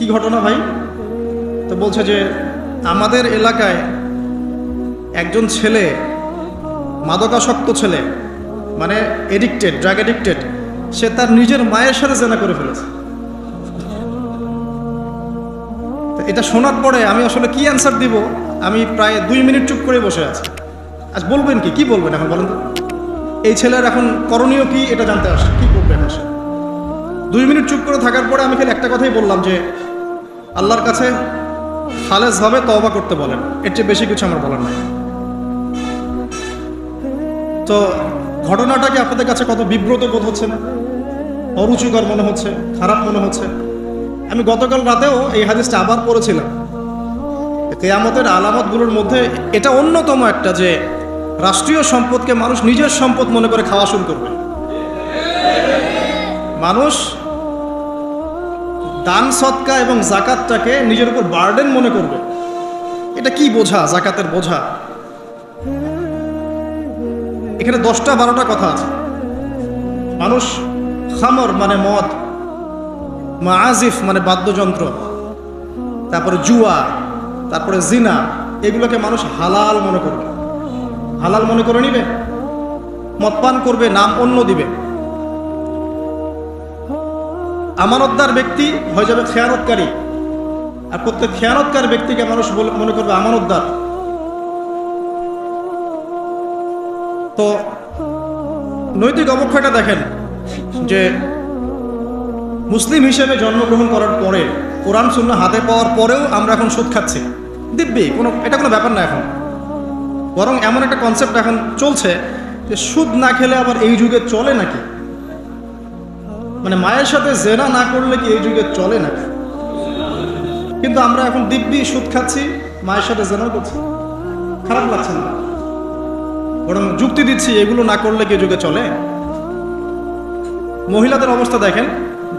কি ঘটনা ভাই? তো বলছে যে আমাদের এলাকায় একজন ছেলে, মাদকাসক্ত ছেলে, মানে এডিক্টেড, ড্রাগ এডিক্টেড, সে তার নিজের মায়ের সাথে জেনা করে ফেলেছে। তো এটা শোনার পরে আমি আসলে কি অ্যান্সার দিব, আমি প্রায় 2 মিনিট চুপ করে বসে আছি। আজ বলবেন কি বলবেন এখন বলেন তো? এই ছেলের এখন করণীয় কি এটা জানতে আসে, কি করবেন আসে? 2 মিনিট চুপ করে থাকার পরে আমি খালি একটা কথাই বললাম যে আল্লাহর কাছে খালেসভাবে তওবা করতে বলেন, এর চেয়ে বেশি কিছু আমার বলার নাই। তো ঘটনাটা কি আপনাদের কাছে কত বিব্রত বোধ হচ্ছে না? অরুচিকর মনে হচ্ছে, খারাপ মনে হচ্ছে? আমি গতকাল রাতেও এই হাদিসটা আবার পড়েছিলাম। কিয়ামতের আলামতগুলোর মধ্যে এটা অন্যতম একটা, যে রাষ্ট্রীয় সম্পদকে মানুষ নিজের সম্পদ মনে করে খাওয়া শুরু করবে। মানুষ দান সদকা এবং জাকাতটাকে নিজের উপর বার্ডেন মনে করবে। এটা কি বোঝা, জাকাতের বোঝা? এখানে 10টা-12টা কথা আছে। মানুষ খামর মানে মদ, মাআজিফ মানে বাদ্যযন্ত্র, তারপরে জুয়া, তারপরে জিনা, এগুলোকে মানুষ হালাল মনে করবে, হালাল মনে করে নিবে, মদ পান করবে, নাম অন্য দিবে। আমানতদার ব্যক্তি হয়ে যাবে খেয়ানতকারী, আর প্রত্যেক খেয়ানতকার ব্যক্তিকে মানুষ মনে করবে আমানতদার। তো নৈতিক অবক্ষয়টা দেখেন, যে মুসলিম হিসেবে জন্মগ্রহণ করার পরে, কোরআন সুন্নাহ হাতে পাওয়ার পরেও আমরা এখন সুদ খাচ্ছি দিব্যি, এটা কোনো ব্যাপার না এখন। বরং এমন একটা কনসেপ্ট এখন চলছে যে সুদ না খেলে আবার এই যুগে চলে নাকি? মানে মায়ের সাথে জেনা না করলে কি এই যুগে চলে নাকি? কিন্তু আমরা এখন দিব্যি সুদ খাচ্ছি, মায়ের সাথে জেনা করছি, খারাপ লাগছে না? বরং যুক্তি দিচ্ছি এগুলো না করলে কি যুগে চলে? মহিলাদের অবস্থা দেখেন,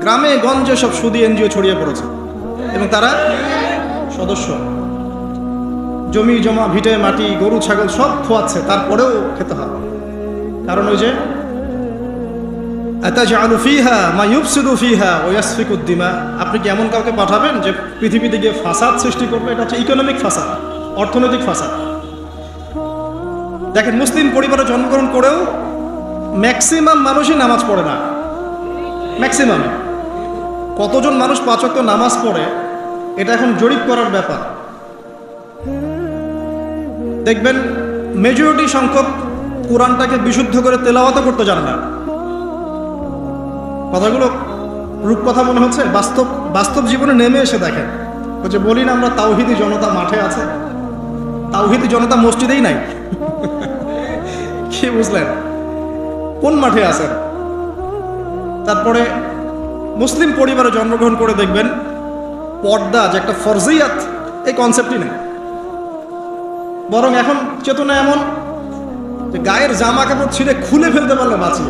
গ্রামে গঞ্জে সব সুদী এনজিও ছড়িয়ে পড়েছে এবং তারা সদস্য, জমি জমা, ভিটে মাটি, গরু ছাগল সব খোয়াচ্ছে, তারপরেও খেতে হয়। কারণ ওই যে আতাজআলু ফিহা মা ইউফসিদু ফিহা ওয়া ইয়াসফিকুদ দিমা, আপনি কি এমন কাউকে পাঠাবেন যে পৃথিবীতে গিয়ে ফাসাদ সৃষ্টি করবে? এটা হচ্ছে ইকোনমিক ফাসাদ, অর্থনৈতিক ফাসাদ। দেখেন, মুসলিম পরিবারে জন্মগ্রহণ করেও ম্যাক্সিমাম মানুষই নামাজ পড়ে না। ম্যাক্সিমাম কতজন মানুষ 5 ওয়াক্ত নামাজ পড়ে, এটা এখন জরিপ করার ব্যাপার। দেখবেন মেজরিটি সংখ্যক কোরআনটাকে বিশুদ্ধ করে তেলাওয়াত করতে জানে না। কথাগুলো রূপকথা মনে হচ্ছে, বাস্তব জীবনে নেমে এসে দেখেন। ওই যে বলি না আমরা, তাওহীদি জনতা মাঠে আছে, তাওহীদি জনতা মসজিদেই নাই। কি বুঝলেন? কোন মাঠে আছেন? তারপরে মুসলিম পরিবারে জন্মগ্রহণ করে দেখবেন পর্দা যে একটা ফরজিয়াত, এই কনসেপ্টই নেই। বরং এখন চেতনা এমন যে গায়ের জামা কাপড় ছিঁড়ে খুলে ফেলতে পারলে বাঁচি।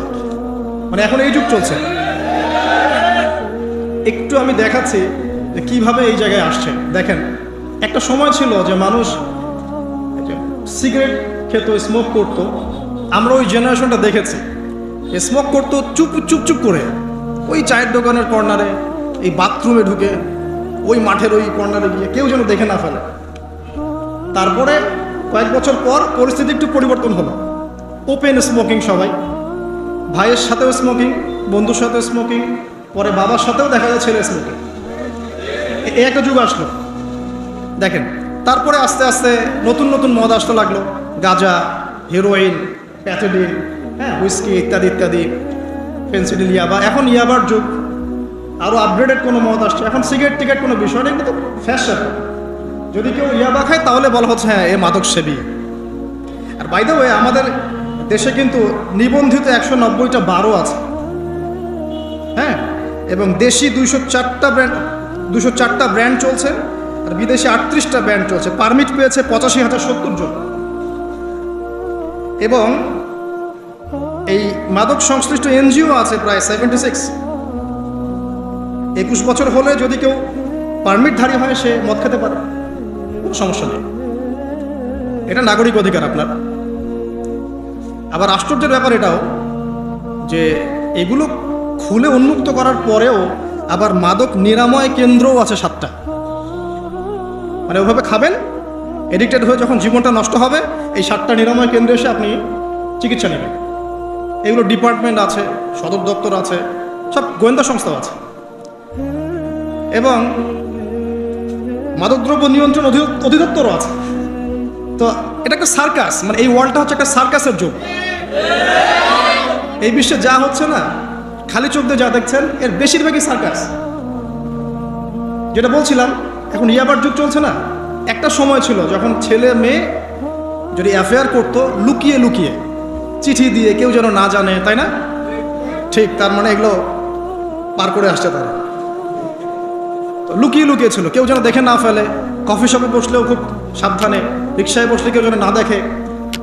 মানে এখন এই যুগ চলছে। একটু আমি দেখাচ্ছি যে কিভাবে এই জায়গায় আসছে। দেখেন, একটা সময় ছিল যে মানুষ সিগারেট খেত, স্মোক করত। আমরা ওই জেনারেশনটা দেখেছি, স্মোক করতো চুপ করে, ওই চায়ের দোকানের কর্নারে, এই বাথরুমে ঢুকে, ওই মাঠের ওই কর্নারে গিয়ে, কেউ যেন দেখে না ফেলে। তারপরে কয়েক বছর পর পরিস্থিতি একটু পরিবর্তন হলো, ওপেন স্মোকিং, সবাই, ভাইয়ের সাথেও স্মোকিং, বন্ধুর সাথেও স্মোকিং, পরে বাবার সাথেও দেখা যায় ছেলে স্মোকিং। এই একটা যুগ আসলো। দেখেন, তারপরে আস্তে আস্তে নতুন মদ আসতে লাগলো, গাঁজা, হেরোইন, প্যাথেডিন, হুইস্কি ইত্যাদি, ফেন্সিডিল, ইয়াবা। এখন ইয়াবার যুগ, আরও আপগ্রেডেড কোনো মদ আসছে। এখন সিগারেট টিকেট কোনো বিষয় নেই, কিন্তু ফ্যাশন। যদি কেউ ইয়াবা খায় তাহলে বলা হচ্ছে হ্যাঁ এ মাদক সেবী। আর বাই দ্য ওয়ে, আমাদের দেশে কিন্তু নিবন্ধিত 190টা বারও আছে, হ্যাঁ, এবং দেশি 204টা ব্র্যান্ড চলছে, আর বিদেশি 38টা ব্র্যান্ড চলছে। পারমিট পেয়েছে 85,070 জন। এবং এই মাদক সংশ্লিষ্ট এনজিও আছে প্রায় 76। 21 বছর হলে যদি কেউ পারমিটধারী হয়, সে মদ খেতে পারে, কোনো সমস্যা নেই। এটা নাগরিক অধিকার আপনার। আবার আশ্চর্যের ব্যাপার এটাও যে এগুলো খুলে উন্মুক্ত করার পরেও আবার মাদক নিরাময় কেন্দ্রও আছে 7টা। মানে ওভাবে খাবেন, এডিক্টেড হয়ে যখন জীবনটা নষ্ট হবে, এই 7টা নিরাময় কেন্দ্রে এসে আপনি চিকিৎসা নেবেন। এগুলো ডিপার্টমেন্ট আছে, সদর দপ্তর আছে, সব গোয়েন্দা সংস্থাও আছে। এবং মাদকদ্রব্য নিয়ন্ত্রণ অধিদপ্তরও আছে। তো এটা একটা সার্কাস, মানে এই ওয়ার্ল্ডটা হচ্ছে একটা সার্কাসের যুগ। এই বিশ্বে যা হচ্ছে না, খালি চোখ দিয়ে যা দেখছেন, এর বেশিরভাগই সার্কাস। যেটা বলছিলাম, এখন ইয়াবার যুগ চলছে না। একটা সময় ছিল যখন ছেলে মেয়ে যদি অ্যাফেয়ার করতো লুকিয়ে লুকিয়ে, চিঠি দিয়ে, কেউ যেন না জানে, তাই না? ঠিক, তার মানে এগুলো পার করে আসছে তারা। তো লুকিয়ে লুকিয়ে ছিল, কেউ যেন দেখে না ফেলে। কফি শপে বসলেও খুব সাবধানে, রিক্সায় বসলে কেউ যেন না দেখে।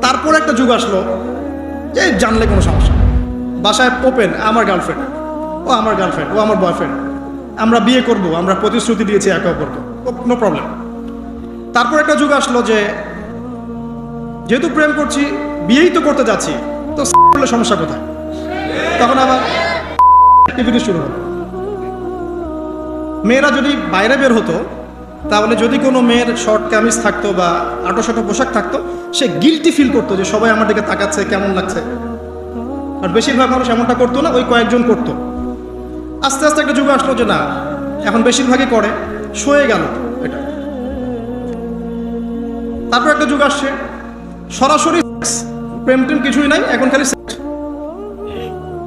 তারপর একটা যুগ আসলো যে জানলে কোনো সমস্যা, বাসায় ওপেন, আমার গার্লফ্রেন্ড, ও আমার গার্লফ্রেন্ড, ও আমার বয়ফ্রেন্ড, আমরা বিয়ে করব, আমরা প্রতিশ্রুতি দিয়েছি একে অপরকে, নো প্রবলেম। তারপর একটা যুগ আসলো যে যেহেতু প্রেম করছি, বিয়েই তো করতে যাচ্ছি, তো করলে সমস্যা কোথায়? তখন আবার অ্যাক্টিভিটি শুরু হলো। মেয়েরা যদি বাইরে বের হতো, তাহলে যদি কোনো মেয়ের শর্ট কামিজ থাকতো বা আটো-শাটো পোশাক থাকতো, সে গিল্টি ফিল করতো যে সবাই আমার দিকে তাকাচ্ছে, কেমন লাগছে। আর বেশিরভাগ মানুষ এমনটা করতো না, ওই কয়েকজন করতো। আস্তে আস্তে একটা যুগ আসলো যে না, এখন বেশিরভাগই করে, সয়ে গেল এটা। তারপর একটা যুগ আসছে সরাসরি প্রেম টেম কিছুই নাই, এখন খালি সেক্স।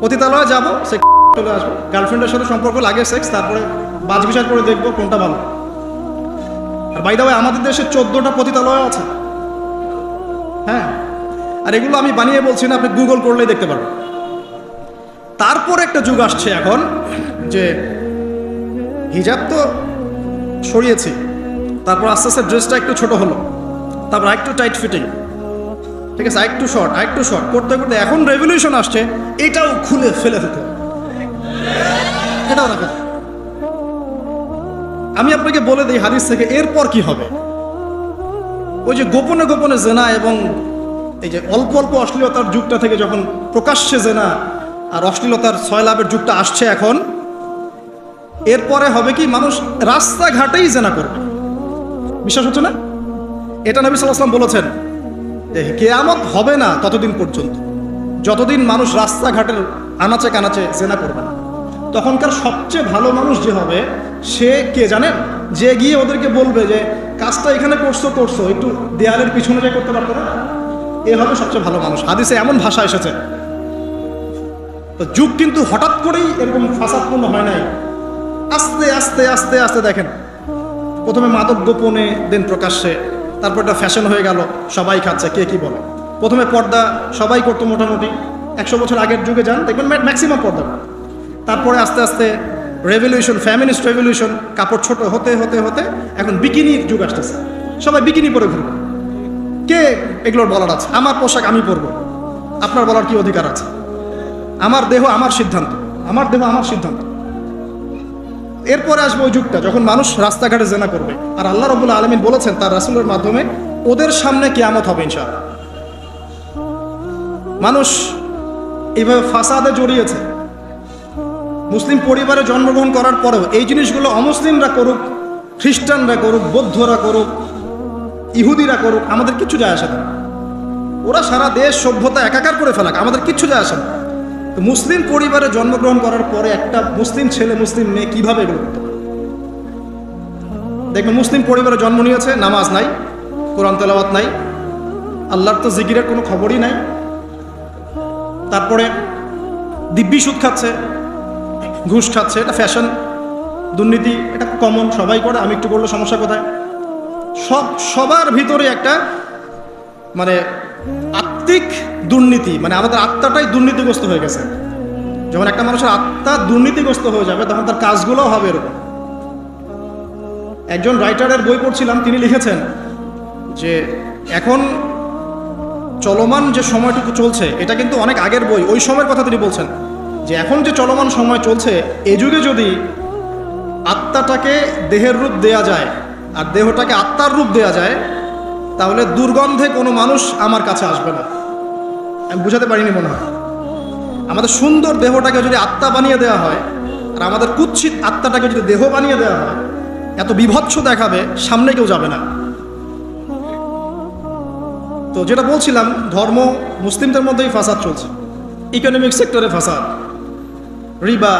পতিতালয়ে যাবো, সেক্স চলে আসবো, গার্লফ্রেন্ডের সাথে সম্পর্ক লাগে সেক্স, তারপরে বাজ বিচার করে দেখবো কোনটা ভালো। আর বাই দা ওয়ে, আমাদের দেশে 14টা পতিতালয় আছে। হ্যাঁ, আর এগুলো আমি বানিয়ে বলছি না, আপনি গুগল করলেই দেখতে পারবেন। তারপর একটা যুগ আসছে এখন যে হিজাব তো সরিয়েছি, তারপর আস্তে আস্তে ড্রেসটা একটু ছোট হলো, তারপর একটু টাইট ফিটিং, ঠিক আছে, আরেকটু শর্ট করতে করতে এখন রেভলিউশন আসছে, এটাও খুলে ফেলে দিতে হবে, এটাও রাখা। আমি আপনাকে বলে দিই হাদিস থেকে, এরপর কি হবে? ওই যে গোপনে গোপনে জেনা এবং এই যে অল্প অল্প অশ্লীলতার যুগটা থেকে যখন প্রকাশ্যে জেনা আর অশ্লীলতার সয়লাভের যুগটা আসছে এখন, এরপরে হবে কি, মানুষ রাস্তাঘাটেই জেনা করবে। বিশ্বাস হচ্ছে না? এটা নবী সাল্লাল্লাহু আলাইহি ওয়াসাল্লাম বলেছেন যে কিয়ামত হবে না ততদিন পর্যন্ত, যতদিন মানুষ রাস্তাঘাটের আনাচে কানাচে জেনা করবে না। তখনকার সবচেয়ে ভালো মানুষ যে হবে, সে কে জানেন? যে গিয়ে ওদেরকে বলবে যে কাজটা এখানে করছো, একটু দেয়ালের পিছনে যে করতে পারতো না, এ হবে সবচেয়ে ভালো মানুষ। হাদিসে এমন ভাষা এসেছে। তো যুগ কিন্তু হঠাৎ করেই এরকম ফাসাদপূর্ণ হয় নাই, আস্তে আস্তে আস্তে আস্তে দেখেন, প্রথমে মাদক গোপনে, দেন প্রকাশ্যে, তারপর একটা ফ্যাশন হয়ে গেল, সবাই খাচ্ছে, কে কি বলে। প্রথমে পর্দা সবাই করতো মোটামুটি, 100 বছর আগের যুগে যান দেখবেন ম্যাক্সিমাম পর্দা। তারপরে আস্তে আস্তে রেভলিউশন, ফ্যামিনিস্ট রেভলিউশন, কাপড় ছোট হতে হতে হতে এখন বিকিনির যুগ আসতেছে, সবাই বিকিনি পরে ঘুরবে। কে এগুলোর বলার আছে? আমার পোশাক আমি পরবো, আপনার বলার কি অধিকার আছে? আমার দেহ আমার সিদ্ধান্ত, আমার দেহ আমার সিদ্ধান্ত। এরপরে আসবে ওই যুগটা যখন মানুষ রাস্তাঘাটে জেনা করবে, আর আল্লাহ রাব্বুল আলামিন বলেছেন তার রাসূলের মাধ্যমে, ওদের সামনে কিয়ামত হবে ইনশাআল্লাহ। মানুষ এইভাবে ফাসাদে জড়িয়েছে, মুসলিম পরিবারে জন্মগ্রহণ করার পরেও এই জিনিসগুলো অমুসলিমরা করুক, খ্রিস্টানরা করুক, বৌদ্ধরা করুক, ইহুদিরা করুক, আমাদের কিচ্ছু যায় আসে না। ওরা সারা দেশ সভ্যতা একাকার করে ফেলাক, আমাদের কিচ্ছু যায় আসে না। তো মুসলিম পরিবারে জন্মগ্রহণ করার পরে একটা মুসলিম ছেলে, মুসলিম মেয়ে কিভাবে এগুলো করতে পারে? দেখবেন মুসলিম পরিবারে জন্ম নিয়েছে, নামাজ নাই, কোরআন তেলাওয়াত নাই, আল্লাহর তো জিকিরের কোনো খবরই নাই। তারপরে দিব্যি সুদ খাচ্ছে, ঘুষ খাচ্ছে, এটা ফ্যাশন, দুর্নীতি, এটা কমন, সবাই করে, আমি একটু করলে সমস্যা কোথায়? সবার ভিতরে একটা মানে আত্মিক দুর্নীতি, মানে আমাদের আত্মাটাই দুর্নীতিগ্রস্ত হয়ে গেছে। যখন একটা মানুষের আত্মা দুর্নীতিগ্রস্ত হয়ে যাবে, তখন তার কাজগুলোও হবে এরকম। একজন রাইটারের বই পড়ছিলাম, তিনি লিখেছেন যে এখন চলমান যে সময়টুকু চলছে, এটা কিন্তু অনেক আগের বই, ওই সময়ের কথা তিনি বলছেন যে এখন যে চলমান সময় চলছে, এ যুগে যদি আত্মাটাকে দেহের রূপ দেয়া যায় আর দেহটাকে আত্মার রূপ দেয়া যায়, তাহলে দুর্গন্ধে কোনো মানুষ আমার কাছে আসবে না। আমি বুঝাতে পারিনি মনে হয়। আমাদের সুন্দর দেহটাকে যদি আত্মা বানিয়ে দেওয়া হয়, আর আমাদের কুৎসিত আত্মাটাকে যদি দেহ বানিয়ে দেওয়া হয়, এত বিভৎস দেখাবে, সামনে কেউ যাবে না। তো যেটা বলছিলাম, ধর্ম মুসলিমদের মধ্যেই ফাসাদ চলছে, ইকোনমিক সেক্টরে ফাসাদ, রিবা,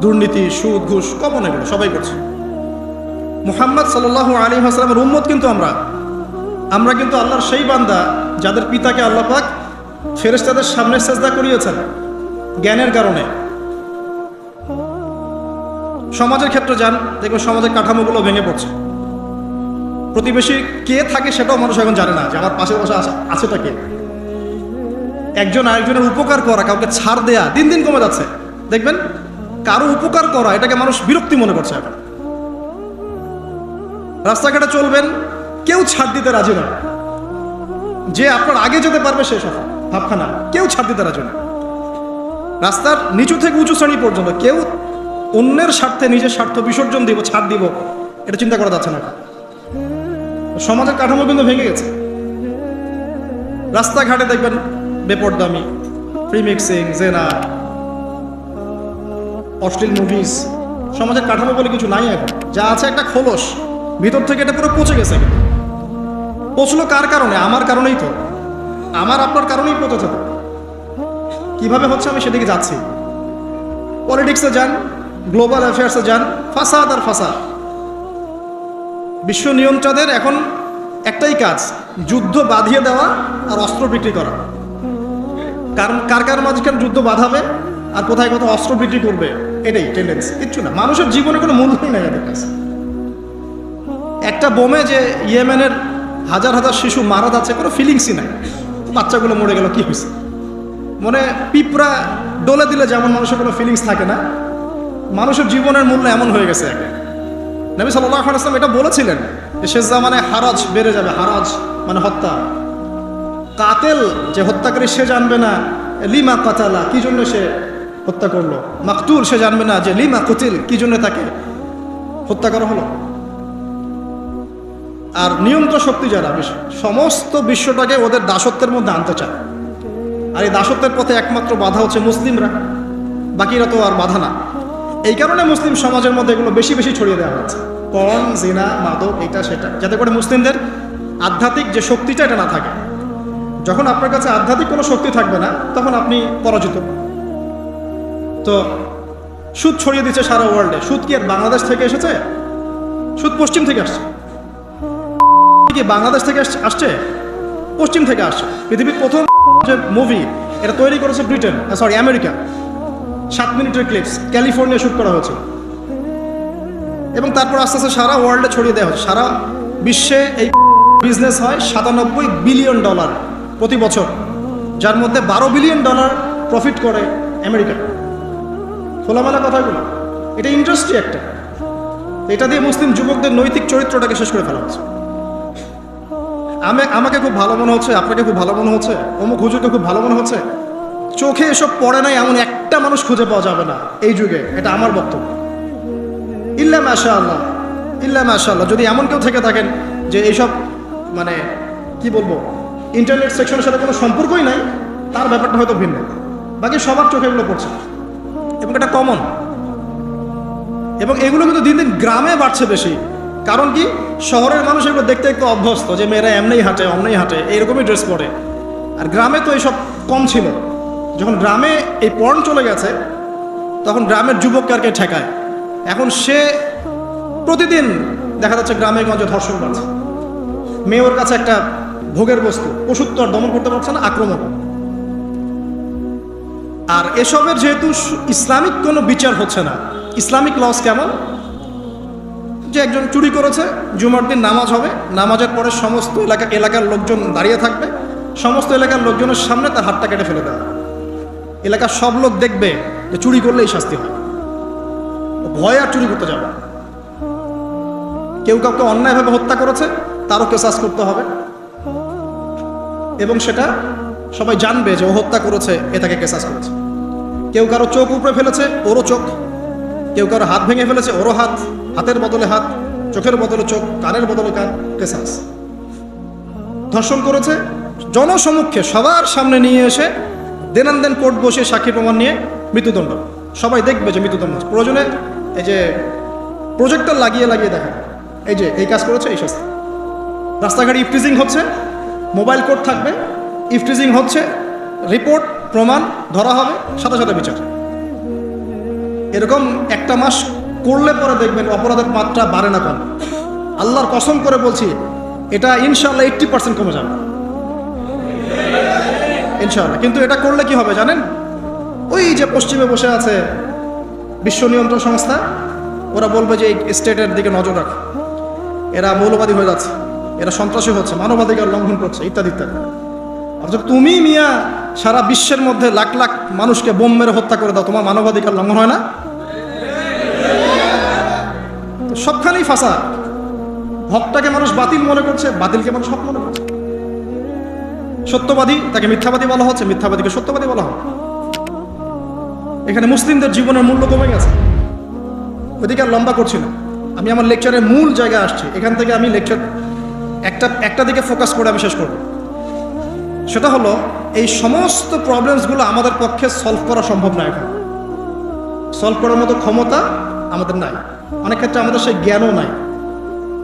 দুর্নীতি, সুদ, ঘুষ, কমন, এগুলো সবাই করছে। মুহাম্মদ সাল্লাল্লাহু আলাইহি ওয়াসাল্লামের উম্মত কিন্তু আমরা কিন্তু আল্লাহর সেই বান্দা যাদের পিতাকে আল্লাহ পাক ফেরেশতাদের সামনে সেজদা করিয়েছেন জ্ঞানের কারণে। সমাজের ক্ষেত্রে যান, দেখবেন সমাজের কাঠামোগুলো ভেঙে পড়ছে। প্রতিবেশী কে থাকে সেটাও মানুষ এখন জানে না, যে আমার পাশে বসে আছেটা কে। একজন আরেকজনের উপকার করা, কাউকে ছাড় দেয়া দিন দিন কমে যাচ্ছে। দেখবেন কারো উপকার করা এটাকে মানুষ বিরক্তি মনে করছে এখন। রাস্তাঘাটে চলবেন, কেউ ছাড় দিতে রাজি নয়, যে আপনার আগে যেতে পারবে সে সফল ভাবখানা, কেউ ছাড় দিতে রাজি নয়। রাস্তার নিচু থেকে উঁচু শ্রেণী পর্যন্ত কেউ অন্যের স্বার্থে নিজের স্বার্থ বিসর্জন দিব, ছাড় দিব, এটা চিন্তা করা যাচ্ছে না। সমাজের কাঠামো কিন্তু ভেঙে গেছে। রাস্তাঘাটে দেখবেন বেপরদামি, ফ্রি মিক্সিং, জেনা, অশ্লীল মুভিজ। সমাজের কাঠামো বলে কিছু নাই এখন, যা আছে একটা খোলস, ভিতর থেকে এটা পুরো পচে গেছে। পচলো কার কারণে? আমার কারণেই তো, আমার আপনার কারণেই পচেছে। কিভাবে হচ্ছে আমি সেদিকে যাচ্ছি। পলিটিক্সে যান, গ্লোবাল অ্যাফেয়ার্সে যান, ফাসাদ আর ফাসাদ। বিশ্ব নিয়ন্ত্রকদের এখন একটাই কাজ, যুদ্ধ বাঁধিয়ে দেওয়া আর অস্ত্র বিক্রি করা। কারণ কার মাঝখানে যুদ্ধ বাঁধাবে আর কোথায় কোথায় অস্ত্র বিক্রি করবে, এটাই টেন্ডেন্সি, কিচ্ছু না। মানুষের জীবনে কোনো মূল্যই নেই এদের কাছে। একটা বোমে যে ইয়েমেনের হাজার হাজার শিশু মারা যাচ্ছে, কোনো ফিলিংসই নাই। বাচ্চাগুলো মরে গেল, কি হয়েছে? মনে পিঁপড়া ডলে দিলে যেমন মানুষের কোনো ফিলিংস থাকে না, মানুষের জীবনের মূল্য এমন হয়ে গেছে। নবী সাল্লাল্লাহু আলাইহি ওয়াসাল্লাম এটা বলেছিলেন যে শেষ জামানে হারাজ বেড়ে যাবে। হারাজ মানে হত্যা। কাতেল যে হত্যাকারী সে জানবে না লিমা কাতালা, কি জন্য সে হত্যা করলো। মাকতুল সে জানবে না যে লিমা কুতিল, কি জন্য তাকে হত্যা করা হলো। আর নিয়ন্ত্রণ শক্তি যারা সমস্ত বিশ্বটাকে ওদের দাসত্বের মধ্যে আনতে চায়। আর এই দাসত্বের পথে একমাত্র বাধা হচ্ছে মুসলিমরা, বাকিরা তো আর বাধা না। এই কারণে মুসলিম সমাজের মধ্যে এগুলো বেশি বেশি ছড়িয়ে দেওয়া হচ্ছে, পর্ন, জিনা, মাদক, এটা সেটা, যাতে করে মুসলিমদের আধ্যাত্মিক যে শক্তিটা এটা না থাকে। যখন আপনার কাছে আধ্যাত্মিক কোনো শক্তি থাকবে না, তখন আপনি পরাজিত। তো সুদ ছড়িয়ে দিচ্ছে সারা ওয়ার্ল্ডে। সুদ কি আর বাংলাদেশ থেকে এসেছে? সুদ পশ্চিম থেকে আসছে। কি বাংলাদেশ থেকে আসছে? পশ্চিম থেকে আসছে। পৃথিবীর প্রথম যে মুভি এটা তৈরি করেছে ব্রিটেন, আমেরিকা। 7 মিনিটের ক্লিপস, ক্যালিফোর্নিয়া শুট করা হয়েছে, এবং তারপর আস্তে আস্তে সারা ওয়ার্ল্ডে ছড়িয়ে দেওয়া হচ্ছে। সারা বিশ্বে এই বিজনেস হয় $97 বিলিয়ন প্রতি বছর, যার মধ্যে $12 বিলিয়ন প্রফিট করে আমেরিকা। খোলামেলা কথাগুলো, এটা ইন্ডাস্ট্রি একটা। এটা দিয়ে মুসলিম যুবকদের নৈতিক চরিত্রটাকে শেষ করে ফেলা হচ্ছে। আমাকে খুব ভালো মনে হচ্ছে, আপনাকে খুব ভালো মনে হচ্ছে, অমুক হুজুরকে খুব ভালো মনে হচ্ছে। চোখে এসব পড়ে নাই এমন একটা মানুষ খুঁজে পাওয়া যাবে না এই যুগে, এটা আমার বক্তব্য। ইল্লা মাশাআল্লাহ, ইল্লা মাশাআল্লাহ। যদি এমন কেউ থেকে থাকেন যে এইসব মানে কি বলবো, ইন্টারনেট সেকশনের সাথে কোনো সম্পর্কই নাই, তার ব্যাপারটা হয়তো ভিন্ন। বাকি সবার চোখে এগুলো পড়ছে এবং এটা কমন। এবং এগুলো কিন্তু দিন দিন গ্রামে বাড়ছে বেশি। কারণ কি, শহরের মানুষ এগুলো দেখতে একটু অভ্যস্ত, যে মেয়েরা এমনিই হাঁটে, অমনেই হাঁটে, এইরকমই ড্রেস পরে। আর গ্রামে তো এইসব কম ছিল। যখন গ্রামে এই পর্ন চলে গেছে, তখন গ্রামের যুবককে আর কে ঠেকায়। এখন সে প্রতিদিন দেখা যাচ্ছে গ্রামে গঞ্জে ধর্ষণ বাড়ছে। মেয়ে ওর কাছে একটা ভোগের বস্তু, পশুত্ব আর দমন করতে পারছে না, আক্রমণ। আর এসবের যেহেতু ইসলামিক কোনো বিচার হচ্ছে না, ইসলামিক লস কেমন, যে একজন চুরি করেছে, জুমার দিন নামাজ হবে, নামাজের পরে সমস্ত এলাকার লোকজন দাঁড়িয়ে থাকবে, সমস্ত এলাকার লোকজনের সামনে তার হাতটা কেটে ফেলে দেওয়া। এলাকার সব লোক দেখবে যে চুরি করলেই শাস্তি হয়, ভয় আর চুরি করতে যাবে। কেউ কাউকে অন্যায়ভাবে হত্যা করেছে, তারও কেসাস করতে হবে, এবং সেটা সবাই জানবে যে ও হত্যা করেছে, এ তাকে কেসাস করেছে। কেউ কারো চোখ উপড়ে ফেলেছে, ওরও চোখ। কেউ কারো হাত ভেঙে ফেলেছে, ওরও হাত। হাতের বদলে হাত, চোখের বদলে চোখ, কানের বদলে কান, কেসাস। ধর্ষণ করেছে, জনসমক্ষে সবার সামনে নিয়ে এসে দেনান দেন কোর্ট বসে সাক্ষী প্রমাণ নিয়ে মৃত্যুদণ্ড। সবাই দেখবে যে মৃত্যুতম হচ্ছে। প্রয়োজনে এই যে প্রজেক্টর লাগিয়ে লাগিয়ে দেখা, এই যে এই কাজ করেছে এই শাস্তি। রাস্তাঘাটে ইফটিজিং হচ্ছে, মোবাইল কোড থাকবে, ইফটিজিং হচ্ছে, রিপোর্ট প্রমাণ ধরা হবে, সাথে সাথে বিচার। এরকম একটা মাস করলে পরে দেখবেন অপরাধের মাত্রা বাড়ে না কম। আল্লাহর কসম করে বলছি, এটা ইনশাআল্লাহ 80% কমে যাবে ইনশাআল্লাহ। কিন্তু এটা করলে কি হবে জানেন? ওই যে পশ্চিমে বসে আছে বিশ্ব নিয়ন্ত্রণ সংস্থা, ওরা বলবে যে এই স্টেটের দিকে নজর রাখ, এরা মৌলবাদী হয়ে যাচ্ছে, এরা সন্ত্রাসী হচ্ছে, মানবাধিকার লঙ্ঘন করছে, ইত্যাদি ইত্যাদি। অর্থাৎ তুমি মিয়া সারা বিশ্বের মধ্যে লাখ লাখ মানুষকে বোম মেরে হত্যা করে দাও, তোমার মানবাধিকার লঙ্ঘন হয় না? সবখানেই ফাঁসা। হকটাকে মানুষ বাতিল মনে করছে, বাতিলকে মানুষ হক মনে করছে। সত্যবাদী তাকে মিথ্যাবাদী বলা হচ্ছে, মিথ্যাবাদীকে সত্যবাদী বলা হয়। এখানে মুসলিমদের জীবনের মূল্য কমে গেছে। ওইদিকে আর লম্বা করছি না, আমি আমার লেকচারের মূল জায়গায় আসছি। এখান থেকে আমি লেকচার একটা দিকে ফোকাস করে আমি শেষ করব। সেটা হলো এই সমস্ত প্রবলেমসগুলো আমাদের পক্ষে সলভ করা সম্ভব না। এখন সলভ করার মতো ক্ষমতা আমাদের নাই, অনেক ক্ষেত্রে আমাদের সেই জ্ঞানও নাই,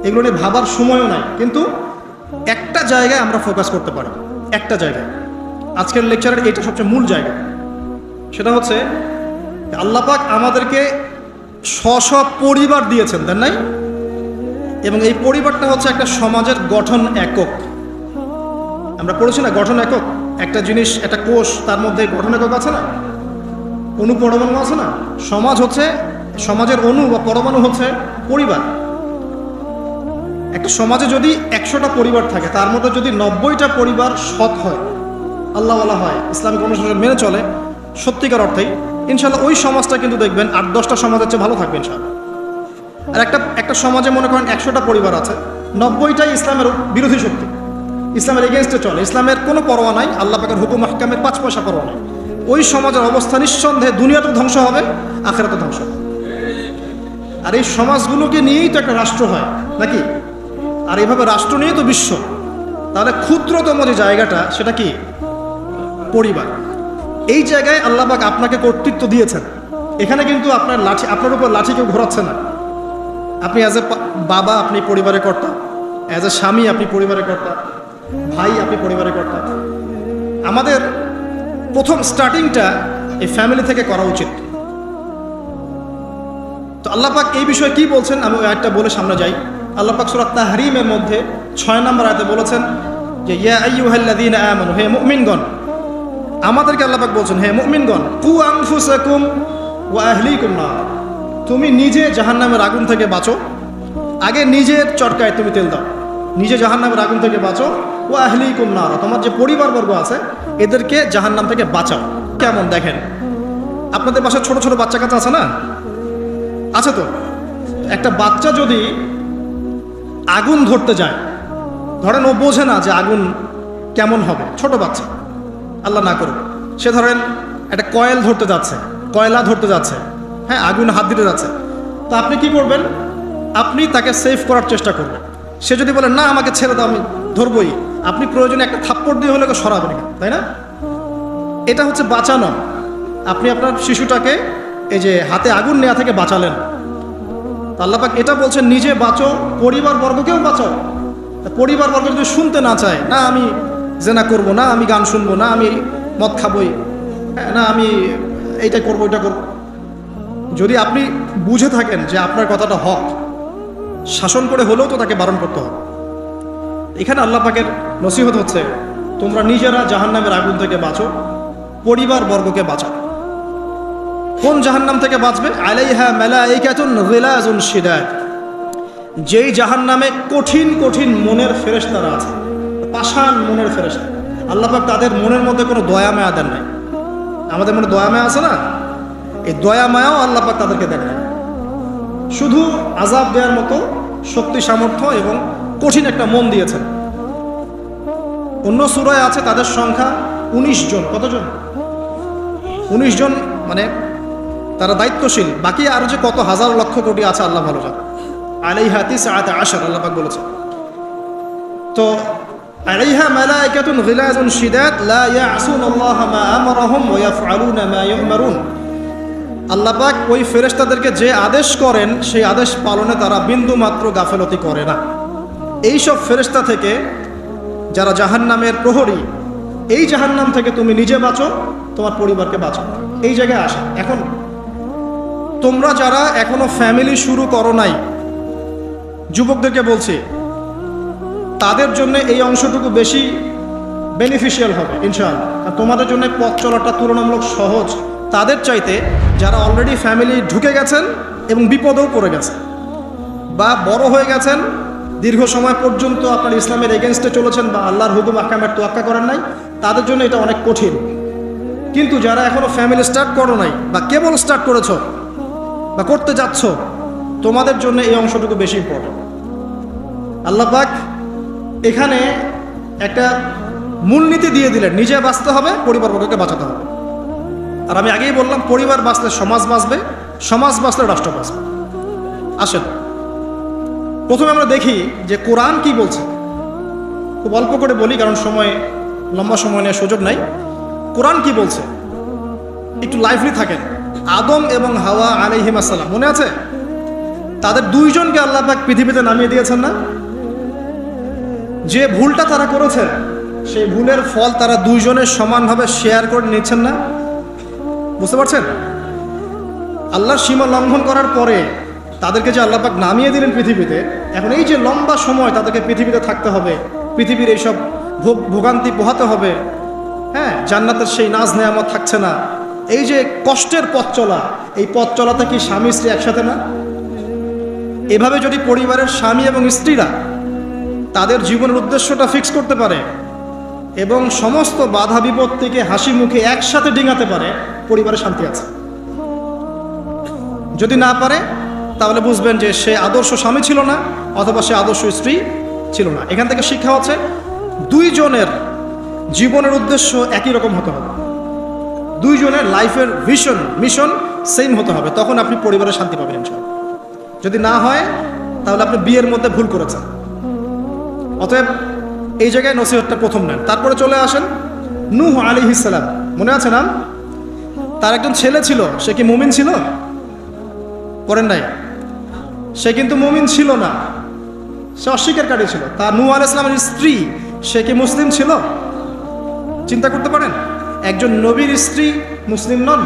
এগুলো নিয়ে ভাবার সময়ও নাই। কিন্তু একটা জায়গায় আমরা ফোকাস করতে পারি, একটা জায়গায়। আজকের লেকচারের এইটা সবচেয়ে মূল জায়গা। সেটা হচ্ছে আল্লাহ পাক আমাদেরকে স্ব পরিবার দিয়েছেন, তাই নাই? এবং এই পরিবারটা হচ্ছে একটা সমাজের গঠন একক। আমরা পড়েছি না গঠন একক? একটা জিনিস, একটা কোষ, তার মধ্যে গঠন একক আছে না, অণু পরমাণু আছে না? সমাজ হচ্ছে, সমাজের অণু বা পরমাণু হচ্ছে পরিবার। একটা সমাজে যদি 100টা পরিবার থাকে, তার মধ্যে যদি 90টা পরিবার সৎ হয়, আল্লাহওয়ালা হয়, ইসলামিক অনুশাসন মেনে চলে সত্যিকার অর্থেই, ইনশাল্লাহ ওই সমাজটা কিন্তু দেখবেন 8-10টা সমাজের চেয়ে ভালো থাকবে ইনশাল্লাহ। আর একটা সমাজে মনে করেন 100টা পরিবার আছে, 90টাই ইসলামের বিরোধী শক্তি, ইসলামের এগেনস্টে চলে, ইসলামের কোনো পরোয়া নাই, আল্লাহ পাকের হুকুম আহকামের 5 পয়সা পরোয়া নাই। ওই সমাজের অবস্থা নিঃসন্দেহে দুনিয়াতে ধ্বংস হবে, আখিরাতে ধ্বংস হবে। আর এই সমাজগুলোকে নিয়েই তো একটা রাষ্ট্র হয় নাকি? আর এইভাবে রাষ্ট্র নিয়েই তো বিশ্ব। তাহলে ক্ষুদ্রতম যে জায়গাটা সেটা কি? পরিবার। এই জায়গায় আল্লাহ পাক আপনাকে কর্তৃত্ব দিয়েছেন। এখানে কিন্তু আপনার উপর লাঠি কেউ ঘোরাচ্ছে না। আপনি অ্যাজ এ বাবা আপনি পরিবারের কর্তা, অ্যাজ এ স্বামী আপনি পরিবারের কর্তা, ভাই আপনি পরিবারের কর্তা। আমাদের প্রথম স্টার্টিংটা এই ফ্যামিলি থেকে করা উচিত। তো আল্লাহ পাক এই বিষয়ে কি বলছেন আমি একটা বলে সামনে যাই। আল্লাহ পাক সূরা তাহরিমের মধ্যে 6 নম্বর আয়াতে বলেছেন যে ইয়া আইয়ুহাল্লাযীনা আমানু, হে মুমিনগণ, আমাদেরকে আল্লাহ পাক বলছেন হে মুমিনগণ, কু আনফুসাকুম ওয়া আহলিকুম নার, তুমি নিজে জাহান্নামের আগুন থেকে বাঁচো। আগে নিজের চরকায় তুমি তেল দাও, নিজে জাহান্নামের আগুন থেকে বাঁচো। ওয়া আহলিকুম নার, তোমার যে পরিবারবর্গ আছে এদেরকে জাহান্নাম থেকে বাঁচাও। কেমন দেখেন, আপনাদের বাসায় ছোট ছোট বাচ্চা কাচ্চা আছে না? আছে তো। একটা বাচ্চা যদি আগুন ধরতে যায়, ধরেন ও বোঝে না যে আগুন কেমন হবে, ছোট বাচ্চা, আল্লাহ না করুক, সে ধরেন একটা কয়েল ধরতে যাচ্ছে, কয়লা ধরতে যাচ্ছে, হ্যাঁ, আগুন হাত দিতে যাচ্ছে, তো আপনি কি করবেন? আপনি তাকে সেভ করার চেষ্টা করবেন। সে যদি বলে না আমাকে ছেড়ে দাও আমি ধরবই, আপনি প্রয়োজনে একটা থাপ্পড় দিয়ে হলে সরাবেন, তাই না? এটা হচ্ছে বাঁচানো। আপনি আপনার শিশুটাকে এই যে হাতে আগুন নেওয়া থেকে বাঁচালেন। আল্লাহ পাক এটা বলছেন নিজে বাঁচো, পরিবার বর্গকেও বাঁচাও। পরিবার বর্গ যদি শুনতে না চায়, না আমি জেনা করব, না আমি গান শুনবো, না আমি মদ খাবই, না আমি এইটা করবো ওইটা করবো, যদি আপনি বুঝে থাকেন যে আপনার কথাটা হক, শাসন করে হলেও তো তাকে বারণ করতে হবে। এখানে আল্লাহ পাকের নসিহত হচ্ছে তোমরা নিজেরা জাহান্নামের আগুন থেকে বাঁচো, পরিবার বর্গকে বাঁচাও। কোন জাহান্নাম থেকে বাঁচবে? আলাইহা মালাইকাতুন গিলাজুন শিদাদ, যেই জাহান্নামে কঠিন কঠিন মনের ফেরেশতারা আছে, পাষাণ মনের ফেরেশতা। আল্লাহ পাক তাদের মনের মধ্যে কোনো দয়া মায়া দেন নাই। আমাদের মনে দয়া মায়া আছে না? এই দয়া মায়াও আল্লাহ পাক তাদেরকে দেন নাই, শুধু আযাব দেওয়ার মতো শক্তি সামর্থ্য এবং কঠিন একটা মন দিয়েছেন। অন্য সূরায় আছে তাদের সংখ্যা 19 জন। কতজন? 19 জন, মানে তারা দায়িত্বশীল। বাকি আরো যে কত হাজার লক্ষ কোটি আছে আল্লাহ ভালো জানেন। আলাইহা 19 আল্লাহ পাক বলেছেন। তো আলাইহা মালাইকাতুন গিলাজুন শিদাদ লা ইয়াসুনাল্লাহা মা আমারাহুম ওয়া ইয়াফআলুনা মা ইউমারুন। আল্লাহ পাক ওই ফেরেশতাদেরকে যে আদেশ করেন সেই আদেশ পালনে তারা বিন্দু মাত্র গাফেলতি করে না। এই সব ফেরেশতা থেকে যারা জাহান্নামের প্রহরী, এই জাহান্নাম থেকে তুমি নিজে বাঁচো, তোমার পরিবারকে বাঁচো। এই জায়গায় আসে। এখন তোমরা যারা এখনো ফ্যামিলি শুরু করো নাই, যুবকদেরকে বলছি, তাদের জন্য এই অংশটুকু বেশি বেনিফিশিয়াল হবে ইনশাআল্লাহ। আর তোমাদের জন্য পথ চলাটা তুলনামূলক সহজ তাদের চাইতে যারা অলরেডি ফ্যামিলি ঢুকে গেছেন এবং বিপদেও পড়ে গেছেন, বা বড় হয়ে গেছেন, দীর্ঘ সময় পর্যন্ত আপনার ইসলামের এগেনস্টে চলেছেন বা আল্লাহর হুকুম আহকামের তোয়াক্কা করেন নাই, তাদের জন্য এটা অনেক কঠিন। কিন্তু যারা এখনো ফ্যামিলি স্টার্ট করো নাই বা কেবল স্টার্ট করেছো বা করতে যাচ্ছ, তোমাদের জন্য এই অংশটুকু বেশি ইম্পর্টেন্ট। আল্লাহ পাক এখানে একটা মূলনীতি দিয়ে দিলেন, নিজে বাঁচতে হবে, পরিবারবর্গকে বাঁচাতে হবে। আর আমি আগেই বললাম, পরিবার বাঁচলে সমাজ বাঁচবে, সমাজ বাঁচলে রাষ্ট্র বাঁচবে। আসেন প্রথমে আমরা দেখি যে কোরআন কি বলছে। খুব অল্প করে বলি, কারণ সময় লম্বা সময় নেওয়ার সুযোগ নাই। কোরআন কি বলছে একটু লাইভলি থাকেন। আদম এবং হাওয়া আলাইহিস সালাম, মনে আছে? তাদের দুইজনকে আল্লাহ পাক পৃথিবীতে নামিয়ে দিয়েছেন না? যে ভুলটা তারা করেছেন, সেই ভুলের ফল তারা দুইজনের সমানভাবে শেয়ার করে নিচ্ছেন না? বুঝতে পারছেন? আল্লাহর সীমা লঙ্ঘন করার পরে তাদেরকে যে আল্লাহ পাক নামিয়ে দিলেন পৃথিবীতে, এখন এই যে লম্বা সময় তাদেরকে পৃথিবীতে থাকতে হবে, পৃথিবীর এইসব ভোগান্তি পোহাতে হবে, হ্যাঁ, জান্নাতের সেই নাজ নেয়ামত থাকছে না, এই যে কষ্টের পথ চলা, এই পথ চলাতে কি স্বামী স্ত্রী একসাথে না? এভাবে যদি পরিবারের স্বামী এবং স্ত্রীরা তাদের জীবনের উদ্দেশ্যটা ফিক্স করতে পারে এবং সমস্ত বাধা বিপত্তিকে হাসি মুখে একসাথে ডিঙাতে পারে, পরিবারে শান্তি আছে। যদি না পারে তাহলে বুঝবেন যে সে আদর্শ স্বামী ছিল না, অথবা সে আদর্শ স্ত্রী ছিল না। এখান থেকে শিক্ষা হচ্ছে দুইজনের জীবনের উদ্দেশ্য একই রকম হতে হবে, দুইজনের লাইফের ভিশন মিশন সেম হতে হবে, তখন আপনি পরিবারে শান্তি পাবেন ইনশাআল্লাহ। যদি না হয় তাহলে আপনি বিয়ের মধ্যে ভুল করেছেন। অতএব এই জায়গায় নসিহতটা প্রথম নেন। তারপরে চলে আসেন নূহ আলাইহিস সালাম, মনে আছে না? তার একজন ছেলে ছিল, সে কি মুমিন ছিল? করেন নাই? সে কিন্তু মুমিন ছিল না, সে অস্বীকারী ছিল। তার নূহ আলাইহিস সালামের স্ত্রী, সে কি মুসলিম ছিল? চিন্তা করতে পারেন, একজন নবীর স্ত্রী মুসলিম নন,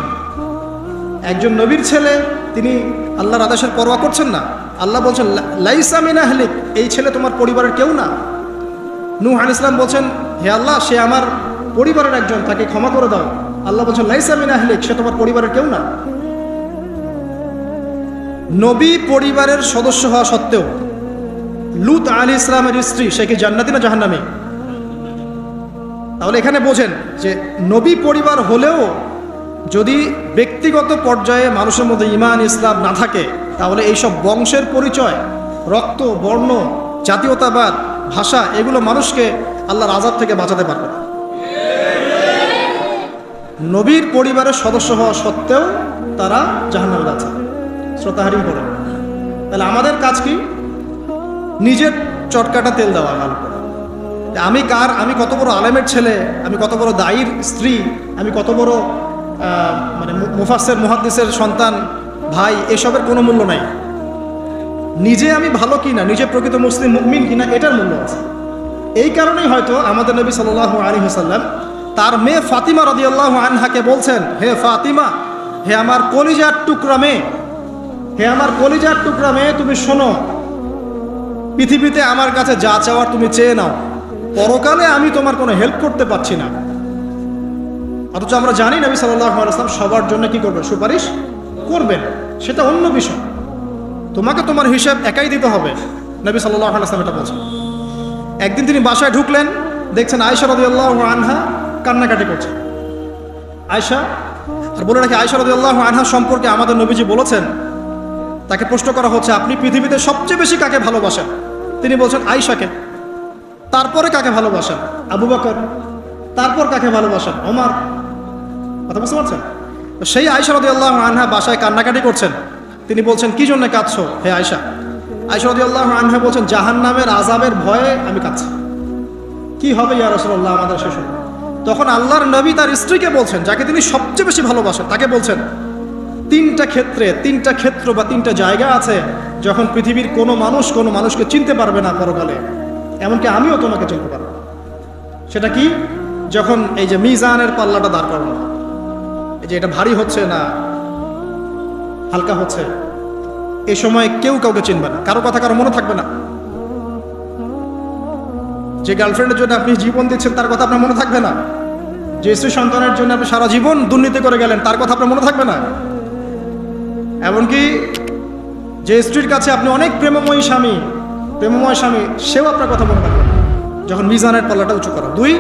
একজন নবীর ছেলে, তিনি আল্লাহর আদেশের পরোয়া করছেন না। আল্লাহ বলছেন লাইসা মিন আহলিক, এই ছেলে তোমার পরিবারের কেউ না। নূহ আলাইহিস সালাম বলছেন, হে আল্লাহ, সে আমার পরিবারের একজন, তাকে ক্ষমা করে দাও। আল্লাহ বলছেন লাইসা মিন আহলিক, সে তোমার পরিবারের কেউ না। নবী পরিবারের সদস্য হওয়া সত্ত্বেও লূত আলাইহিস সালামের স্ত্রী, সে কি জান্নাতি না জাহান্নামী? তাহলে এখানে বোঝেন যে নবী পরিবার হলেও যদি ব্যক্তিগত পর্যায়ে মানুষের মধ্যে ঈমান ইসলাম না থাকে, তাহলে এইসব বংশের পরিচয়, রক্ত, বর্ণ, জাতীয়তাবাদ, ভাষা, এগুলো মানুষকে আল্লাহর আযাব থেকে বাঁচাতে পারবে না। নবীর পরিবারের সদস্য হওয়া সত্ত্বেও তারা জাহান্নামে যাচ্ছে, শ্রোতাহারিম করে। তাহলে আমাদের কাজ কি? নিজের চটকাটা তেল দেওয়া ভালো করে। আমি কত বড় আলেমের ছেলে, আমি কত বড় দায়ীর স্ত্রী, আমি কত বড় মানে মুফাসসির মুহাদ্দিসের সন্তান, ভাই, এসবের কোনো মূল্য নাই। নিজে আমি ভালো কিনা, নিজে প্রকৃত মুসলিম মুমিন কিনা, এটার মূল্য আছে। এই কারণেই হয়তো আমাদের নবী সাল্লাল্লাহু আলাইহি ওয়াসাল্লাম তার মেয়ে ফাতিমা রাদিয়াল্লাহু আনহাকে বলছেন, হে ফাতিমা, হে আমার কলিজার টুকরা মেয়ে, হে আমার কলিজার টুকরা মেয়ে, তুমি শোনো, পৃথিবীতে আমার কাছে যা চাওয়ার তুমি চেয়ে নাও, পরকালে আমি তোমার কোনো হেল্প করতে পারছি না। অথচ আমরা জানি নবী সাল্লাল্লাহু আলাইহি ওয়াসাল্লাম সবার জন্য কি করবেন? সুপারিশ করবেন, সেটা অন্য বিষয়। তোমাকে তোমার হিসাব একাই দিতে হবে, নবী সাল্লাল্লাহু আলাইহি ওয়াসাল্লাম এটা বলছেন। একদিন তিনি বাসায় ঢুকলেন, দেখছেন আয়েশা রাদিয়াল্লাহু আনহা কান্নাকাটি করছে। আয়েশা, আর বলে রাখি, আয়েশা রাদিয়াল্লাহু আনহা সম্পর্কে আমাদের নবীজি বলেছেন, তাকে প্রশ্ন করা হচ্ছে, আপনি পৃথিবীতে সবচেয়ে বেশি কাকে ভালোবাসেন? তিনি বলছেন আয়েশাকে। তারপরে কাকে ভালোবাসেন? আবু বকর। তারপর কাকে ভালোবাসেন? ওমর। কথা বুঝতে পারছেন? সেই আয়েশা রাদিয়াল্লাহু আনহা বাসায় কান্নাকাটি করছেন। তিনি বলছেন, কি জন্য কাঁদছো হে আয়েশা? আয়েশা রাদিয়াল্লাহু আনহা বলছেন, জাহান্নামের আযাবের ভয়ে আমি কাঁদছি। কি হবে ইয়া রাসূলুল্লাহ আমাদের শেষ হবে? তখন আল্লাহর নবী তার স্ত্রীকে বলছেন, যাকে তিনি সবচেয়ে বেশি ভালোবাসেন, তাকে বলছেন, তিনটা ক্ষেত্র বা তিনটা জায়গা আছে যখন পৃথিবীর কোনো মানুষকে চিনতে পারবে না পরকালে, এমনকি আমিও তোমাকে চিনতে পারবো না। সেটা কি? যখন এই যে মিজানের পাল্লাটা দাঁড় করানো, এই যে এটা ভারী হচ্ছে না হালকা হচ্ছে, এই সময় কেউ কাউকে চিনবে না, কারো কথা কারো মনে থাকবে না। যে গার্লফ্রেন্ডের জন্য আপনি জীবন দিচ্ছেন তার কথা আপনার মনে থাকবে না। যে স্ত্রী সন্তানের জন্য আপনি সারা জীবন দুর্নীতি করে গেলেন তার কথা আপনার মনে থাকবে না। এমনকি যে স্ত্রীর কাছে আপনি অনেক প্রেমময় স্বামী, সেও আপনার কথা মনে রাখবে না যখন মিজানের পাল্লাটা উঁচু করা। 2,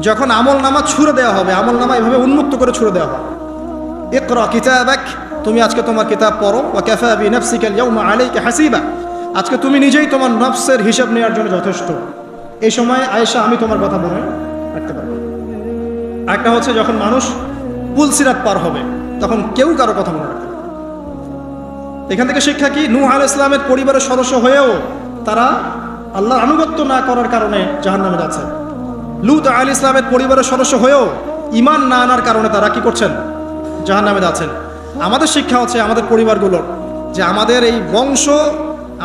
যখন আমল নামা ছুড়ে দেওয়া হবে, আমল নামা এভাবে উন্মুক্ত করে ছুড়ে দেওয়া হবে। ইকরা কিতাবাক, তুমি আজকে তোমার কিতাব পড়ো, ওয়া কাফা বিনাফসিকা আল-ইয়াওমা আলাইকা হাসিবা, আজকে তুমি নিজেই তোমার নফসের হিসাব নেওয়ার জন্য যথেষ্ট। এই সময় আয়েশা আমি তোমার কথা মনে রাখতে পারবো। একটা হচ্ছে যখন মানুষ পুলসিরাত পার হবে তখন কেউ কারো কথা মনে রাখবে। এখান থেকে শিক্ষা কি? নূহ আলাইহিস সালামের পরিবারের সদস্য হয়েও তারা আল্লাহর আনুগত্য না করার কারণে জাহান্নামে যাচ্ছে। লূত আলাইহিস সালামের পরিবারের সদস্য হয়েও ঈমান না আনার কারণে তারা কি করছেন? জাহান্নামে যাচ্ছেন। আমাদের শিক্ষা হচ্ছে আমাদের পরিবারগুলোর, যে আমাদের এই বংশ,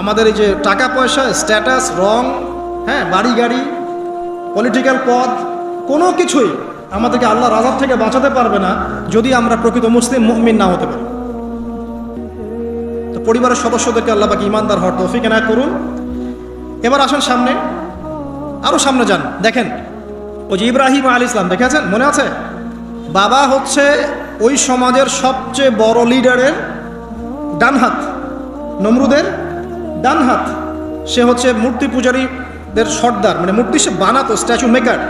আমাদের এই যে টাকা পয়সা, স্ট্যাটাস, রং, হ্যাঁ, বাড়ি গাড়ি, পলিটিক্যাল পদ, কোনো কিছুই আমাদেরকে আল্লাহর আযাব থেকে বাঁচাতে পারবে না যদি আমরা প্রকৃত মুসলিম মুমিন না হতে পারি। তো পরিবারের সদস্যদেরকে আল্লাহ পাক ঈমানদার হওয়ার তৌফিক এনায়েত করুন। এবার আসেন সামনে, আরো সামনে যান। দেখেন ওই যে ইব্রাহিম আলাইহিস সালাম, দেখেছেন? মনে আছে? বাবা হচ্ছে ওই সমাজের সবচেয়ে বড় লিডারের ডান হাত, নমরুদের ডান হাত। সে হচ্ছে মূর্তি পূজারীদের সর্দার, মানে মূর্তি সে বানাতো, স্ট্যাচু মেকার।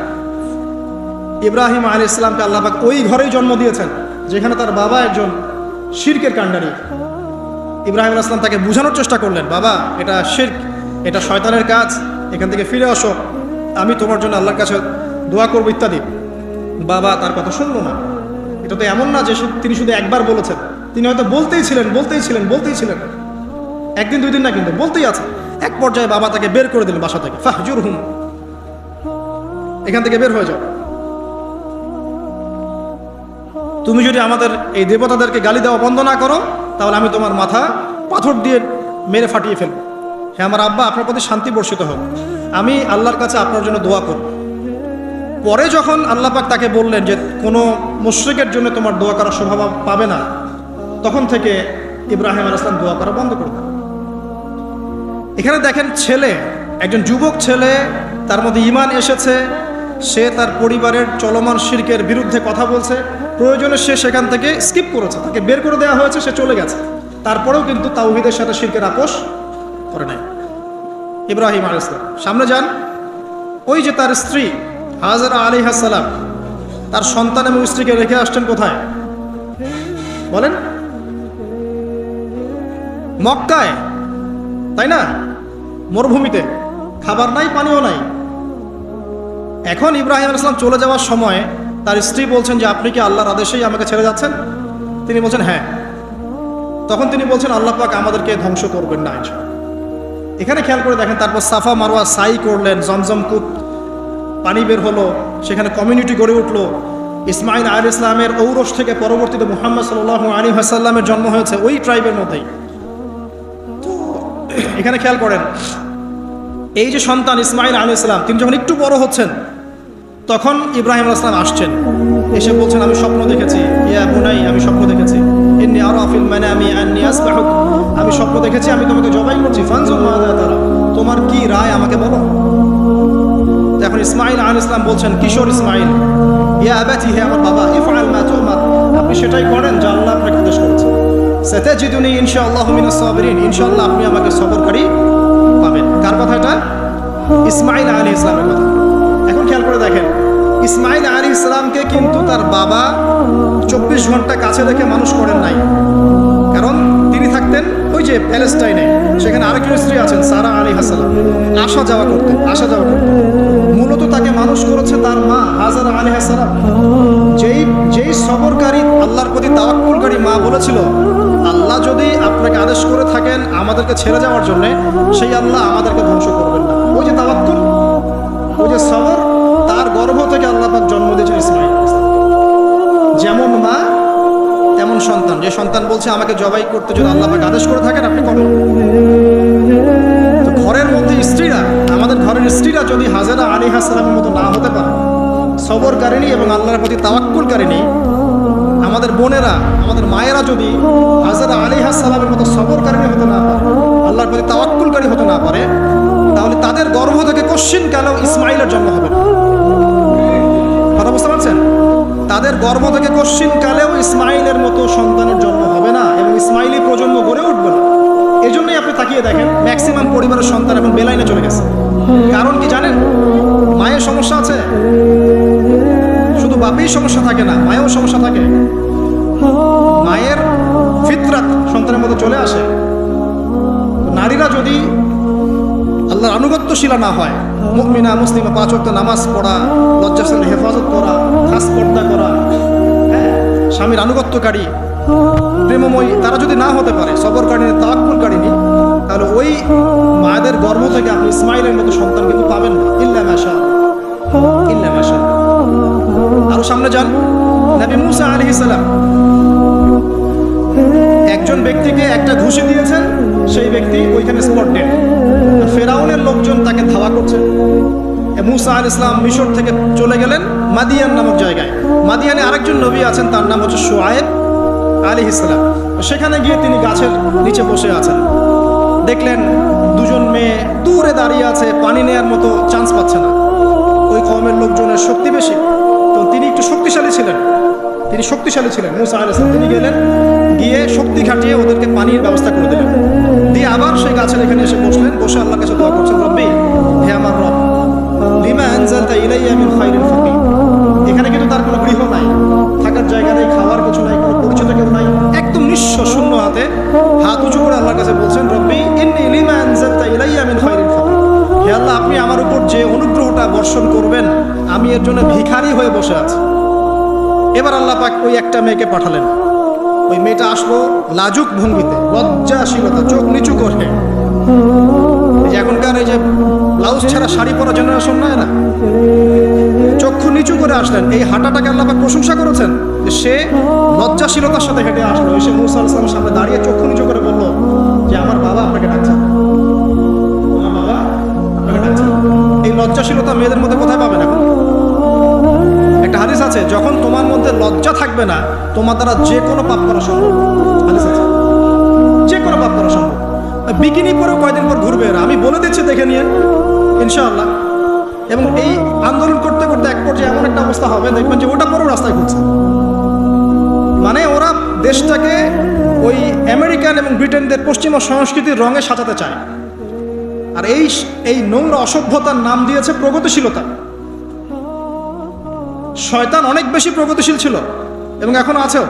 ইব্রাহিম আলাইহিস সালামকে আল্লাহ পাক ওই ঘরেই জন্ম দিয়েছেন যেখানে তার বাবা একজন শিরকের কাণ্ডারি। ইব্রাহিম আলাইহিস সালাম তাকে বোঝানোর চেষ্টা করলেন, বাবা এটা শিরক, এটা শয়তানের কাজ, এখান থেকে ফিরে আসো, আমি তোমার জন্য আল্লাহর কাছে দোয়া করবো ইত্যাদি। বাবা তার কথা শুনলো না। এটা তো এমন না যে তিনি শুধু একবার বলেছেন, তিনি হয়তো বলতেই ছিলেন, একদিন 2 দিন না, কিন্তু বলতেই আছে। এক পর্যায়ে বাবা তাকে বের করে দিলেন বাসা থেকে, ফাহজুরহুম, এখান থেকে বের হয়ে যাও। তুমি যদি আমাদের এই দেবতাদেরকে গালি দেওয়া বন্ধ না করো তাহলে আমি তোমার মাথা পাথর দিয়ে মেরে ফাটিয়ে ফেলব। হ্যাঁ আমার আব্বা, আপনার প্রতি শান্তি বর্ষিত হোক, আমি আল্লাহর কাছে আপনার জন্য দোয়া করব। পরে যখন আল্লাহ পাক তাকে বললেন যে কোনো মুশরিকের জন্য তোমার দোয়া করার স্বভাব পাবে না, তখন থেকে ইব্রাহিম আলাইহিস সালাম দোয়া করা বন্ধ করে দেন। এখানে দেখেন ছেলে, একজন যুবক ছেলে, তার মধ্যে ঈমান এসেছে, সে তার পরিবারের চলমান শিরকের বিরুদ্ধে কথা বলছে, প্রয়োজনে সে সেখান থেকে স্কিপ করেছে, তাকে বের করে দেওয়া হয়েছে, সে চলে গেছে, তারপরেও কিন্তু তাওহীদের সাথে শিরকের আপোষ করে নাই ইব্রাহিম আলাইহিস সালাম। সামনে যান, ওই যে তার স্ত্রী হাজরা আলাইহিস সালাম তার সন্তান এবং স্ত্রীকে রেখে আসছেন কোথায় বলেন? মক্কায়, তাই না? মরুভূমিতে, খাবার নাই, পানিও নাই। এখন ইব্রাহিম আলাইহিস সালাম চলে যাওয়ার সময় তার স্ত্রী বলছেন যে আপনি কি আল্লাহর আদেশেই আমাকে ছেড়ে যাচ্ছেন? তিনি বলছেন হ্যাঁ। তখন তিনি বলছেন আল্লাহ পাক আমাদেরকে ধ্বংস করবেন না ইনশাআল্লাহ। এখানে খেয়াল করে দেখেন, তারপর সাফা মারওয়া সাই করলেন, জমজম কূপ পানি বের হলো, সেখানে কমিউনিটি গড়ে উঠলো। ইসমাইল আলাইহিস সালামের ঔরস থেকে পরবর্তীতে মুহাম্মদ সাল্লাল্লাহু আলাইহি ওয়াসাল্লামের জন্ম হয়েছে ওই ট্রাইবের মধ্যেই। তো এখানে খেয়াল করেন, এই যে সন্তান ইসমাইল আলাইহিস সালাম, তিনি যখন একটু বড় হচ্ছেন তখন ইব্রাহিম আলাইহিস সালাম আসছেন, এসে বলছেন আমি স্বপ্ন দেখেছি, ইয়া বুনাই, আমি স্বপ্ন দেখেছি, ইন্নী আরা ফিল মানামি আন্নী আসবাহুক, আমি স্বপ্ন দেখেছি আমি তোমাকে জবাই করছি, ফানজুর মাযা তারা, তোমার কি রায় আমাকে বলো। এখন ইসমাইল আলাইহিস সালাম বলছেন, কিশোর ইসমাইল, ইয়া আবাতি, হে আমার বাবা, ইফআল মা তুমার, আপনি সেটাই করেন যা আল্লাহ আপনাকে আদেশ করেছেন। সাতাজিদুনি ইনশাআল্লাহু মিনাস সাবিরিন, ইনশাআল্লাহ আপনি আমাকে সবরকারী পাবেন। কার কথা এটা? ইসমাইল আলাইহিস সালামের কথা। এখন খেয়াল করে দেখেন, ইসমাইল আলাইহিস সালামকে কিন্তু তার বাবা 24 ঘন্টা কাছে রেখে মানুষ করেন নাই, কারণ তিনি থাকতেন ওই যে প্যালেস্টাইনে, সেখানে আরেকজন স্ত্রী আছেন সারা আলাইহিস সালাম, আসা যাওয়া করতেন। মূলত তাকে মানুষ করেছে তার মা হাজারা আলাইহিস সালাম, যেই সবরকারী, আল্লাহর প্রতি তাওয়াক্কুলকারী মা বলেছিল আল্লাহ যদি আপনাকে আদেশ করে থাকেন আমাদেরকে ছেড়ে যাওয়ার জন্য, সেই আল্লাহ আমাদেরকে ধ্বংস করবেন না। ওই যে তাওয়াক্কুল, ওই যে সবর, তার গর্ভ থেকে আল্লাহ পাক জন্ম দিয়েছেন ইসমাইল। যেমন মা তেমন সন্তান, যে সন্তান বলছে আমাকে জবাই করতে যদি আল্লাহ পাক আদেশ করে থাকেন আপনি করেন। তো ঘরের মধ্যে স্ত্রীরা, আমাদের ঘরের স্ত্রীরা যদি হাজেরা আলাইহিস সালামের মতো না হতে পারে, সবরকারিণী এবং আল্লাহর প্রতি তাওয়াক্কুলকারিণী, আমাদের বোনেরা, আমাদের মায়েরা যদি হাজেরা আলাইহিস সালামের মতো সবরকারিণী হতে না পারে, আল্লাহর প্রতি তাওয়াক্কুলকারী হতে না পারে, তাহলে তাদের গর্ভ থেকে কোশ্চিন কালেও ইসমাইলের জন্ম হবে না। কথা বুঝতে পারছেন? তাদের গর্ভ থেকে কোশ্চিন কালেও ইসমাইলের মতো সন্তানের জন্ম হবে না এবং ইসমাইলি প্রজন্ম গড়ে উঠবে না। এই জন্যই আপনি তাকিয়ে দেখেন ম্যাক্সিমাম পরিবারের সন্তান এখন বেলাইনে চলে গেছে। কারণ কি জানেন? মায়ের সমস্যা আছে, শুধু বাপেই সমস্যা থাকে না, মায়েও সমস্যা থাকে। মায়ের ফিতরাত সন্তানের মতো চলে আসে। নারীরা যদি আল্লাহর আনুগত্যশীলা না হয়, মুমিনা মুসলিমা, 5 ওয়াক্ত নামাজ পড়া, লজ্জাস্থানের হেফাজত করা, খাস পর্দা করা, স্বামীর আনুগত্যকারী, প্রেমময়ী, তারা যদি না হতে পারে, সবরকারিণী, তাওয়াক্কুলকারিণী, তাহলে ওই মায়েদের গর্ভ থেকে আপনি ইসমাইলের মতো সন্তান কিন্তু পাবেন না। ইল্লা মাশাআল্লাহ, ইল্লা মাশাআল্লাহ। আরো সামনে যান, নবী মুসা আলাইহিস সালাম একজন ব্যক্তিকে একটা ঘুষি দিয়েছেন, সেই ব্যক্তি ওইখানে স্পট ডেড। ফেরাউনের লোকজন তাকে ধাওয়া করছে। মুসা আলাইহিস সালাম মিশর থেকে চলে গেলেন মাদিয়ান নামক জায়গায়। মাদিয়ানে আরেকজন নবী আছেন, তার নাম হচ্ছে শুআয়ব আলাইহিস সালাম। সেখানে গিয়ে তিনি গাছের নিচে বসে আছেন। দেখলেন দুজন মেয়ে দূরে দাঁড়িয়ে আছে, পানি নেয়ার মতো চান্স পাচ্ছে না। ওই কওমের লোকজনের শক্তি বেশি, তো তিনি একটু শক্তিশালী ছিলেন, মুসা আলাইহিস সালাম। তিনি গেলেন, গিয়ে শক্তি খাটিয়ে ওদেরকে পানির ব্যবস্থা করে দিলেন। দিয়ে আবার সেই গাছের এখানে এসে বসলেন, বসে আল্লাহর কাছে দোয়া করছেন, রব্বি, হে আমার রব, লিমা আনজালতা ইলাইয়া মিন খায়রিন ফাকির। এখানে কিন্তু তার কোনো গৃহ নাই, থাকার জায়গা নেই, খাওয়ার কিছু নাই, কোনো পরিচিত কেউ নাই, একদম নিঃস্ব শূন্য হাতে হাত উঁচু করে আল্লাহর কাছে বলছেন, রব্বি ইন্নী লিমা আনজালতা ইলাইয়া মিন খায়রিন ফাকির। হে আল্লাহ, আপনি আমার উপর যে অনুগ্রহটা বর্ষণ করবেন, আমি এর জন্য ভিখারি হয়ে বসে আছি। এবার আল্লাহ পাক ওই একটা মেয়েকে পাঠালেন। ওই মেয়েটা আসলো লাজুক ভঙ্গিতে, লজ্জাশীলতা, চোখ নিচু করে। এখনকার এই যে ব্লাউজ ছাড়া শাড়ি পরা জেনারেশন না, এরা চক্ষু নিচু করে আসলেন। এই হাঁটাটাকে আল্লাহ পাক প্রশংসা করেছেন যে সে লজ্জাশীলতার সাথে হেঁটে আসলো, এসে মুসা আলাইহিস সালামের সামনে দাঁড়িয়ে চক্ষু নিচু করে বলল যে আমার বাবা আপনাকে ডাকছেন, আমার বাবা আপনাকে ডাকছেন। এই লজ্জাশীলতা মেয়েদের মধ্যে কোথায় পাবেন এখন? একটা হাদিস আছে, যখন তোমার মধ্যে লজ্জা থাকবে না, তোমার দ্বারা যে কোনো পাপ করা সম্ভব। হাদিস আছে, যে কোনো পাপ করা সম্ভব। বিকিনি পরেও কয়দিন পর ঘুরবে এরা, আমি বলে দিচ্ছি, দেখে নিয়ে ইনশাআল্লাহ। এবং এই আন্দোলন করতে করতে এক পর্যায়ে এমন একটা অবস্থা হবে, দেখবেন যে ওটা পরেও রাস্তায় ঘুরছে। মানে ওরা দেশটাকে ওই আমেরিকান এবং ব্রিটেনদের পশ্চিমা সংস্কৃতির রঙে সাজাতে চায়। আর এই নোংরা অসভ্যতার নাম দিয়েছে প্রগতিশীলতা। শয়তান অনেক বেশি প্রগতিশীল ছিল এবং এখন আছেও।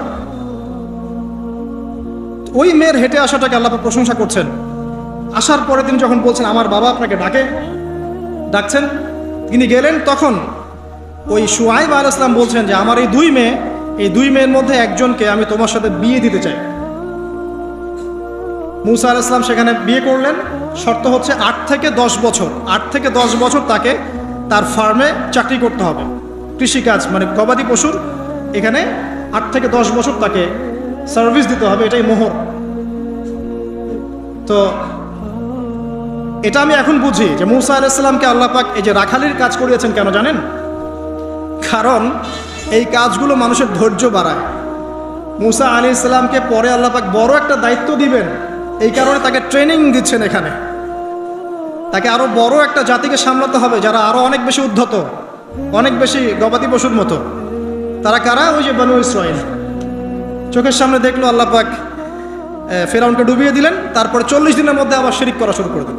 ওই মেয়ের হেঁটে আসাটাকে আল্লাহ প্রশংসা করছেন। আসার পরে তিনি যখন বলছেন আমার বাবা আপনাকে ডাকছেন, তিনি গেলেন, তখন ওই শুআয়ব আলাইহিস সালাম বলছেন যে আমার এই দুই মেয়ের মধ্যে একজনকে আমি তোমার সাথে বিয়ে দিতে চাই। মুসা আলাইহিস সালাম সেখানে বিয়ে করলেন। শর্ত হচ্ছে 8 থেকে 10 বছর তাকে তার ফার্মে চাকরি করতে হবে, কৃষিকাজ, মানে গবাদি পশুর। এখানে 8 থেকে 10 বছর তাকে সার্ভিস দিতে হবে, এটাই মোহর। তো এটা আমি এখন বুঝি যে মুসা আলাইহিস সালামকে আল্লাহ পাক এই যে রাখালির কাজ করিয়েছেন কেন জানেন? কারণ এই কাজগুলো মানুষের ধৈর্য বাড়ায়। মুসা আলাইহিস সালামকে পরে আল্লাহ পাক বড় একটা দায়িত্ব দিবেন, এই কারণে তাকে ট্রেনিং দিচ্ছেন এখানে। তাকে আরো বড় একটা জাতিকে সামলাতে হবে যারা আরো অনেক বেশি উদ্ধত, অনেক বেশি গবাদি পশুর মতো। তারা কারা? ওই যে বনু ইসরাইল। চোখের সামনে দেখলো আল্লাহ পাক ফেরাউনকে ডুবিয়ে দিলেন, তারপরে 40 দিনের মধ্যে আবার শিরিক করা শুরু করে দিল।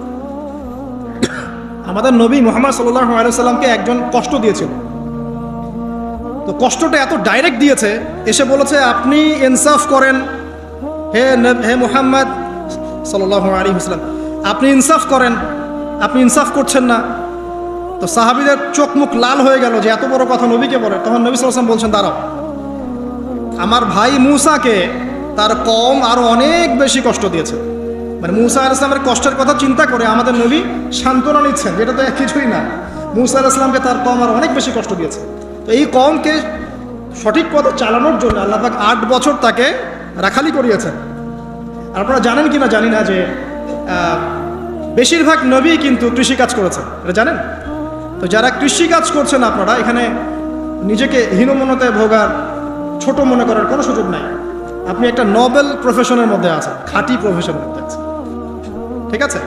আমাদের নবী মুহাম্মদ সাল্লাল্লাহু আলাইহি সাল্লামকে একজন কষ্ট দিয়েছিল। তো কষ্টটা এত ডাইরেক্ট দিয়েছে, এসে বলেছে আপনি ইনসাফ করেন, হে মুহাম্মদ সাল্লাল্লাহু আলাইহি ওয়াসাল্লাম, আপনি ইনসাফ করেন, আপনি ইনসাফ করছেন না। তো সাহাবীদের চোখ মুখ লাল হয়ে গেল যে এত বড় কথা নবীকে বলে। তখন নবী সাল্লাল্লাহু আলাইহি ওয়াসাল্লাম বলছেন, দাঁড়াও, আমার ভাই মুসাকে তার কওম আরো অনেক বেশি কষ্ট দিয়েছে। মানে মুসা আলাইহিস সালামের কষ্টের কথা চিন্তা করে আমাদের নবী সান্ত্বনা নিচ্ছেন, যেটা তো কিছুই না। মুসা আলাইহিস সালামকে তার কওম আরো অনেক বেশি কষ্ট দিয়েছে। তো এই কওমকে সঠিক পথে চালানোর জন্য আল্লাহ পাক 8 বছর তাকে রাখালি করিয়েছেন। আপনারা জানেন কি না জানি না যে বেশিরভাগ নবী কিন্তু কৃষিকাজ করেছেন, এটা জানেন? তো যারা কৃষিকাজ করছেন আপনারা এখানে নিজেকে হীনমন্যতায় ভোগার, ছোট মনে করার কোনো সুযোগ নাই। আপনি একটা নোবেল প্রফেশনের মধ্যে আছেন, খাঁটি প্রফেশনের মধ্যে আছেন, ঠিক আছে?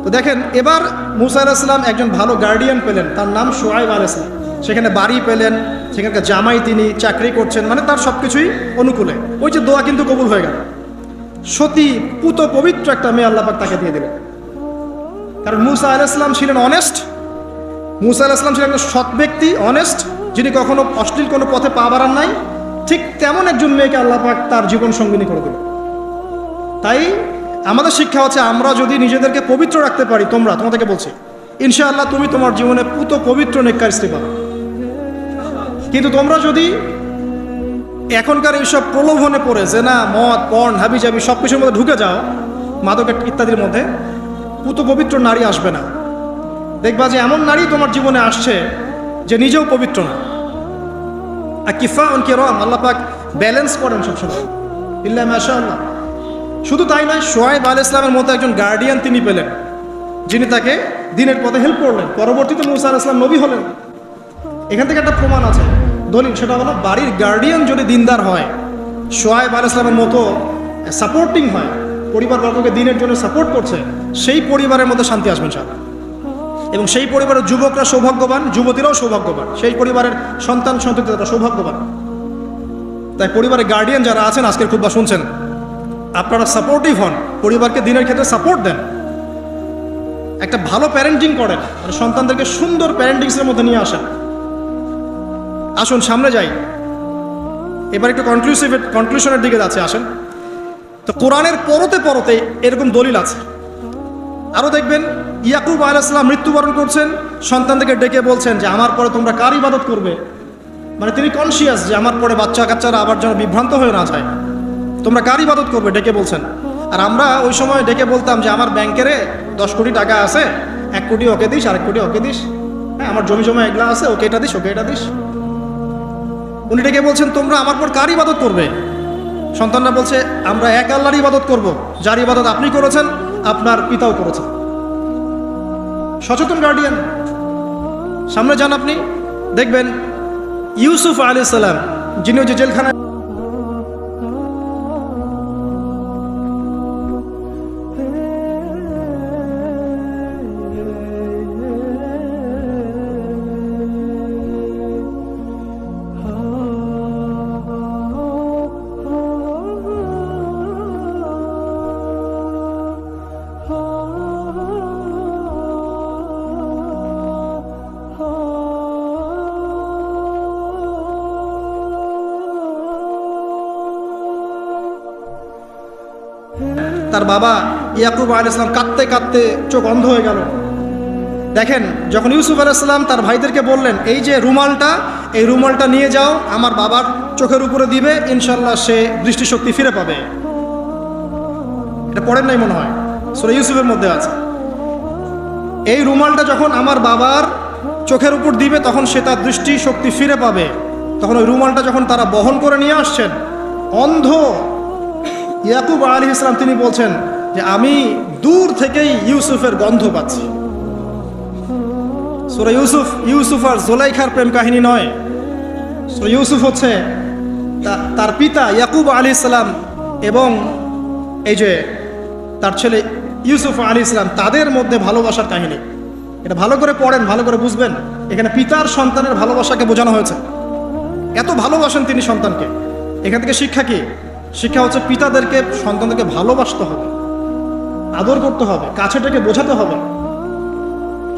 তো দেখেন, এবার মুসা আলাইহিস সালাম একজন ভালো গার্ডিয়ান পেলেন, তার নাম শুআয়ব আলাইহিস সালাম। সেখানে বাড়ি পেলেন, সেখানকার জামাই, তিনি চাকরি করছেন, মানে তার সব কিছুই অনুকূলে। ওই যে দোয়া কিন্তু কবুল হয়ে গেল। সতী পুত পবিত্র একটা মেয়ে আল্লাহ পাক তাকে দিয়ে দিলেন। কারণ মুসা আলাইহিস সালাম ছিলেন অনেস্ট, মুসা আলাইহিস সালাম ছিলেন একটা সৎ ব্যক্তি, অনেস্ট, যিনি কখনো অশ্লীল কোনো পথে পা বাড়ান নাই। ঠিক তেমন একজন মেয়েকে আল্লাহ পাক তার জীবন সঙ্গিনী করে দিলেন। তাই আমাদের শিক্ষা হচ্ছে, আমরা যদি নিজেদেরকে পবিত্র রাখতে পারি, তোমাদেরকে বলছি, ইনশাআল্লাহ তুমি তোমার জীবনে পুত পবিত্র নেককার স্ত্রী পাবে। কিন্তু তোমরা যদি এখনকার এইসব প্রলোভনে পড়ে জেনা, মদ, পর্ন, হাবিজাবি সব কিছুর মধ্যে ঢুকে যাও, মাদক ইত্যাদির মধ্যে, পুত পবিত্র নারী আসবে না। দেখবা যে এমন নারী তোমার জীবনে আসছে যে নিজেও পবিত্র না। আর কিফা অনকে রম, আল্লাহ পাক ব্যালেন্স করেন সবসময়, ইল্লা মাশাআল্লাহ। শুধু তাই নয়, শুআয়ব আলাইহিস সালামের মতো একজন গার্ডিয়ান তিনি পেলেন, যিনি তাকে দিনের পথে হেল্প করলেন। পরবর্তীতে মুসা আলাইহিস সালাম নবী হলেন। এখান থেকে একটা প্রমাণ আছে, দলিল, সেটা হলো বাড়ির গার্ডিয়ান যদি দিনদার হয়, শুআয়ব আলাইহিস সালামের মতো সাপোর্টিং হয়, পরিবারবর্গকে দিনের জন্য সাপোর্ট করছে, সেই পরিবারের মধ্যে শান্তি আসবে ইনশাআল্লাহ। এবং সেই পরিবারের যুবকরা সৌভাগ্যবান, যুবতীরাও সৌভাগ্যবান, সেই পরিবারের সন্তান সন্ততিরা সৌভাগ্যবান। তাই পরিবারের গার্ডিয়ান যারা আছেন, আজকের খুতবা শুনছেন, আপনারা সাপোর্টিভ হন, পরিবারকে দিনের ক্ষেত্রে সাপোর্ট দেন, একটা ভালো প্যারেন্টিং করেন, মানে সন্তানদেরকে সুন্দর প্যারেন্টিংসের মধ্যে নিয়ে আসেন। আসুন সামনে যাই, এবার একটু কনক্লুশনের দিকে যাচ্ছে, আসেন। তো কোরআনের পরতে পরতে এরকম দলিল আছে। আরও দেখবেন, ইয়াকুব আলাইহিস সালাম মৃত্যুবরণ করছেন, সন্তানদেরকে ডেকে বলছেন যে আমার পরে তোমরা কার ইবাদত করবে। মানে তিনি কনসিয়াস যে আমার পরে বাচ্চা কাচ্চারা আবার যেন বিভ্রান্ত হয়ে না যায়, তোমরা কার ইবাদত করবে ডেকে বলছেন। আর আমরা ওই সময় ডেকে বলতাম যে আমার ব্যাংকেরে 10 কোটি টাকা আছে, 1 কোটি ওকে দিস, আর 1 কোটি ওকে দিস, হ্যাঁ আমার জমি জমা এগুলা আছে, ওকে এটা দিস, ওকে এটা দিস। উনি ডেকে বলছেন তোমরা আমার পর কার ইবাদত করবে। সন্তানরা বলছে আমরা এক আল্লাহর ইবাদত করব, যার ইবাদত আপনি করেছেন, আপনার পিতাও করেছেন। সচেতন গার্ডিয়ান। সামনে যান, আপনি দেখবেন ইউসুফ আলাইহিস সালাম, যিনি ওই যে জেলখানায়, তার বাবা ইয়াকুব আলাইহিস সালাম কাঁদতে কাঁদতে চোখ অন্ধ হয়ে গেল। দেখেন, যখন ইউসুফ আলাইহিস সালাম তার ভাইদেরকে বললেন এই যে রুমালটা, এই রুমালটা নিয়ে যাও, আমার বাবার চোখের উপরে দিবে, ইনশাল্লাহ সে দৃষ্টিশক্তি ফিরে পাবে। এটা পড়েন নাই মনে হয়, সূরা ইউসুফের মধ্যে আছে। এই রুমালটা যখন আমার বাবার চোখের উপর দিবে, তখন সে তার দৃষ্টিশক্তি ফিরে পাবে। তখন ওই রুমালটা যখন তারা বহন করে নিয়ে আসছেন, অন্ধ ইয়াকুব আলাইহিস সালাম তিনি বলছেন যে আমি দূর থেকেই ইউসুফের গন্ধ পাচ্ছি। সূরা ইউসুফ আর জুলাইখার প্রেম কাহিনী নয়। সূরা ইউসুফ হচ্ছে তার পিতা ইয়াকুব আলাইহিস সালাম এবং এই যে তার ছেলে ইউসুফ আলাইহিস সালাম, তাদের মধ্যে ভালোবাসার কাহিনী। এটা ভালো করে পড়েন, ভালো করে বুঝবেন। এখানে পিতার সন্তানের ভালোবাসাকে বোঝানো হয়েছে। এত ভালোবাসেন তিনি সন্তানকে। এখান থেকে শিক্ষা কি? শিক্ষা হচ্ছে পিতাদেরকে, সন্তানদেরকে ভালোবাসতে হবে, আদর করতে হবে, কাছে থেকে বোঝাতে হবে।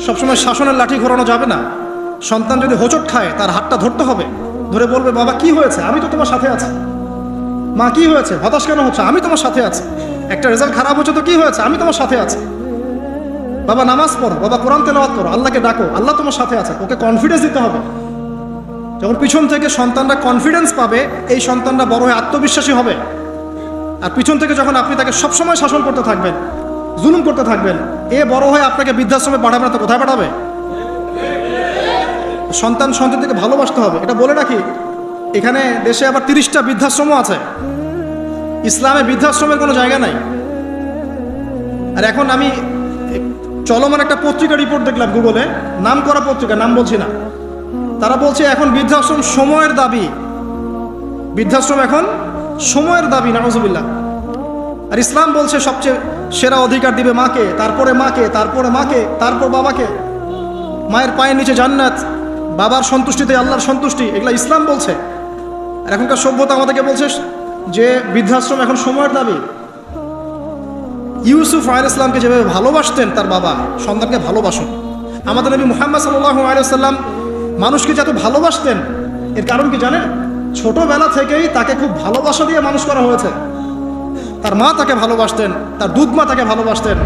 সবসময় শাসনের লাঠি ঘোরানো যাবে না। সন্তান যদি হোঁচট খায়, তার হাতটা ধরতে হবে, ধরে বলবে বাবা কি হয়েছে, আমি তো তোমার সাথে আছি। মা কি হয়েছে, হতাশ কেন হচ্ছে, আমি তোমার সাথে আছি। একটা রেজাল্ট খারাপ হচ্ছে তো কি হয়েছে, আমি তোমার সাথে আছি। বাবা নামাজ পড়ো, বাবা কোরআন তেলাওয়াত করো, আল্লাহকে ডাকো, আল্লাহ তোমার সাথে আছে। ওকে কনফিডেন্স দিতে হবে। যখন পিছন থেকে সন্তানরা কনফিডেন্স পাবে, এই সন্তানরা বড় হয়ে আত্মবিশ্বাসী হবে। আর পিছন থেকে যখন আপনি তাকে সবসময় শাসন করতে থাকবেন, জুলুম করতে থাকবেন, এ বড় হয়ে আপনাকে বৃদ্ধাশ্রমে পাঠাবে না তো কোথায় পাঠাবে? সন্তানদেরকে ভালোবাসতে হবে। এটা বলে রাখি, এখানে দেশে আবার 30টা বৃদ্ধাশ্রমও আছে। ইসলামে বৃদ্ধাশ্রমের কোনো জায়গা নাই। আর এখন আমি চলমান একটা পত্রিকা রিপোর্ট দেখলাম গুগলে, নাম করা পত্রিকা, নাম বলছি না, তারা বলছে এখন বৃদ্ধাশ্রম সময়ের দাবি, বৃদ্ধাশ্রম এখন সময়ের দাবি, নাউজুবিল্লাহ। আর ইসলাম বলছে সবচেয়ে সেরা অধিকার দিবে মাকে, তারপরে মাকে, তারপরে মাকে, তারপর বাবাকে। মায়ের পায়ের নিচে জান্নাত, বাবার সন্তুষ্টিতে আল্লাহর সন্তুষ্টি, এগুলা ইসলাম বলছে। আর এখনকার সভ্যতা আমাদেরকে বলছে যে বৃদ্ধাশ্রম এখন সময়ের দাবি। ইউসুফ আলাইহিস সালামকে যেভাবে ভালোবাসতেন তার বাবা, সন্তানকে ভালোবাসুন। আমাদের নবী মুহাম্মদ সাল্লাল্লাহু আলাইহি সাল্লাম মানুষকে যত ভালোবাসতেন, এর কারণ কি জানেন? ছোটবেলা থেকেই তাকে খুব ভালোবাসা দিয়ে মানুষ করা হয়েছে। তার মা তাকে ভালোবাসতেন, তার দুধ মা তাকে ভালোবাসতেন,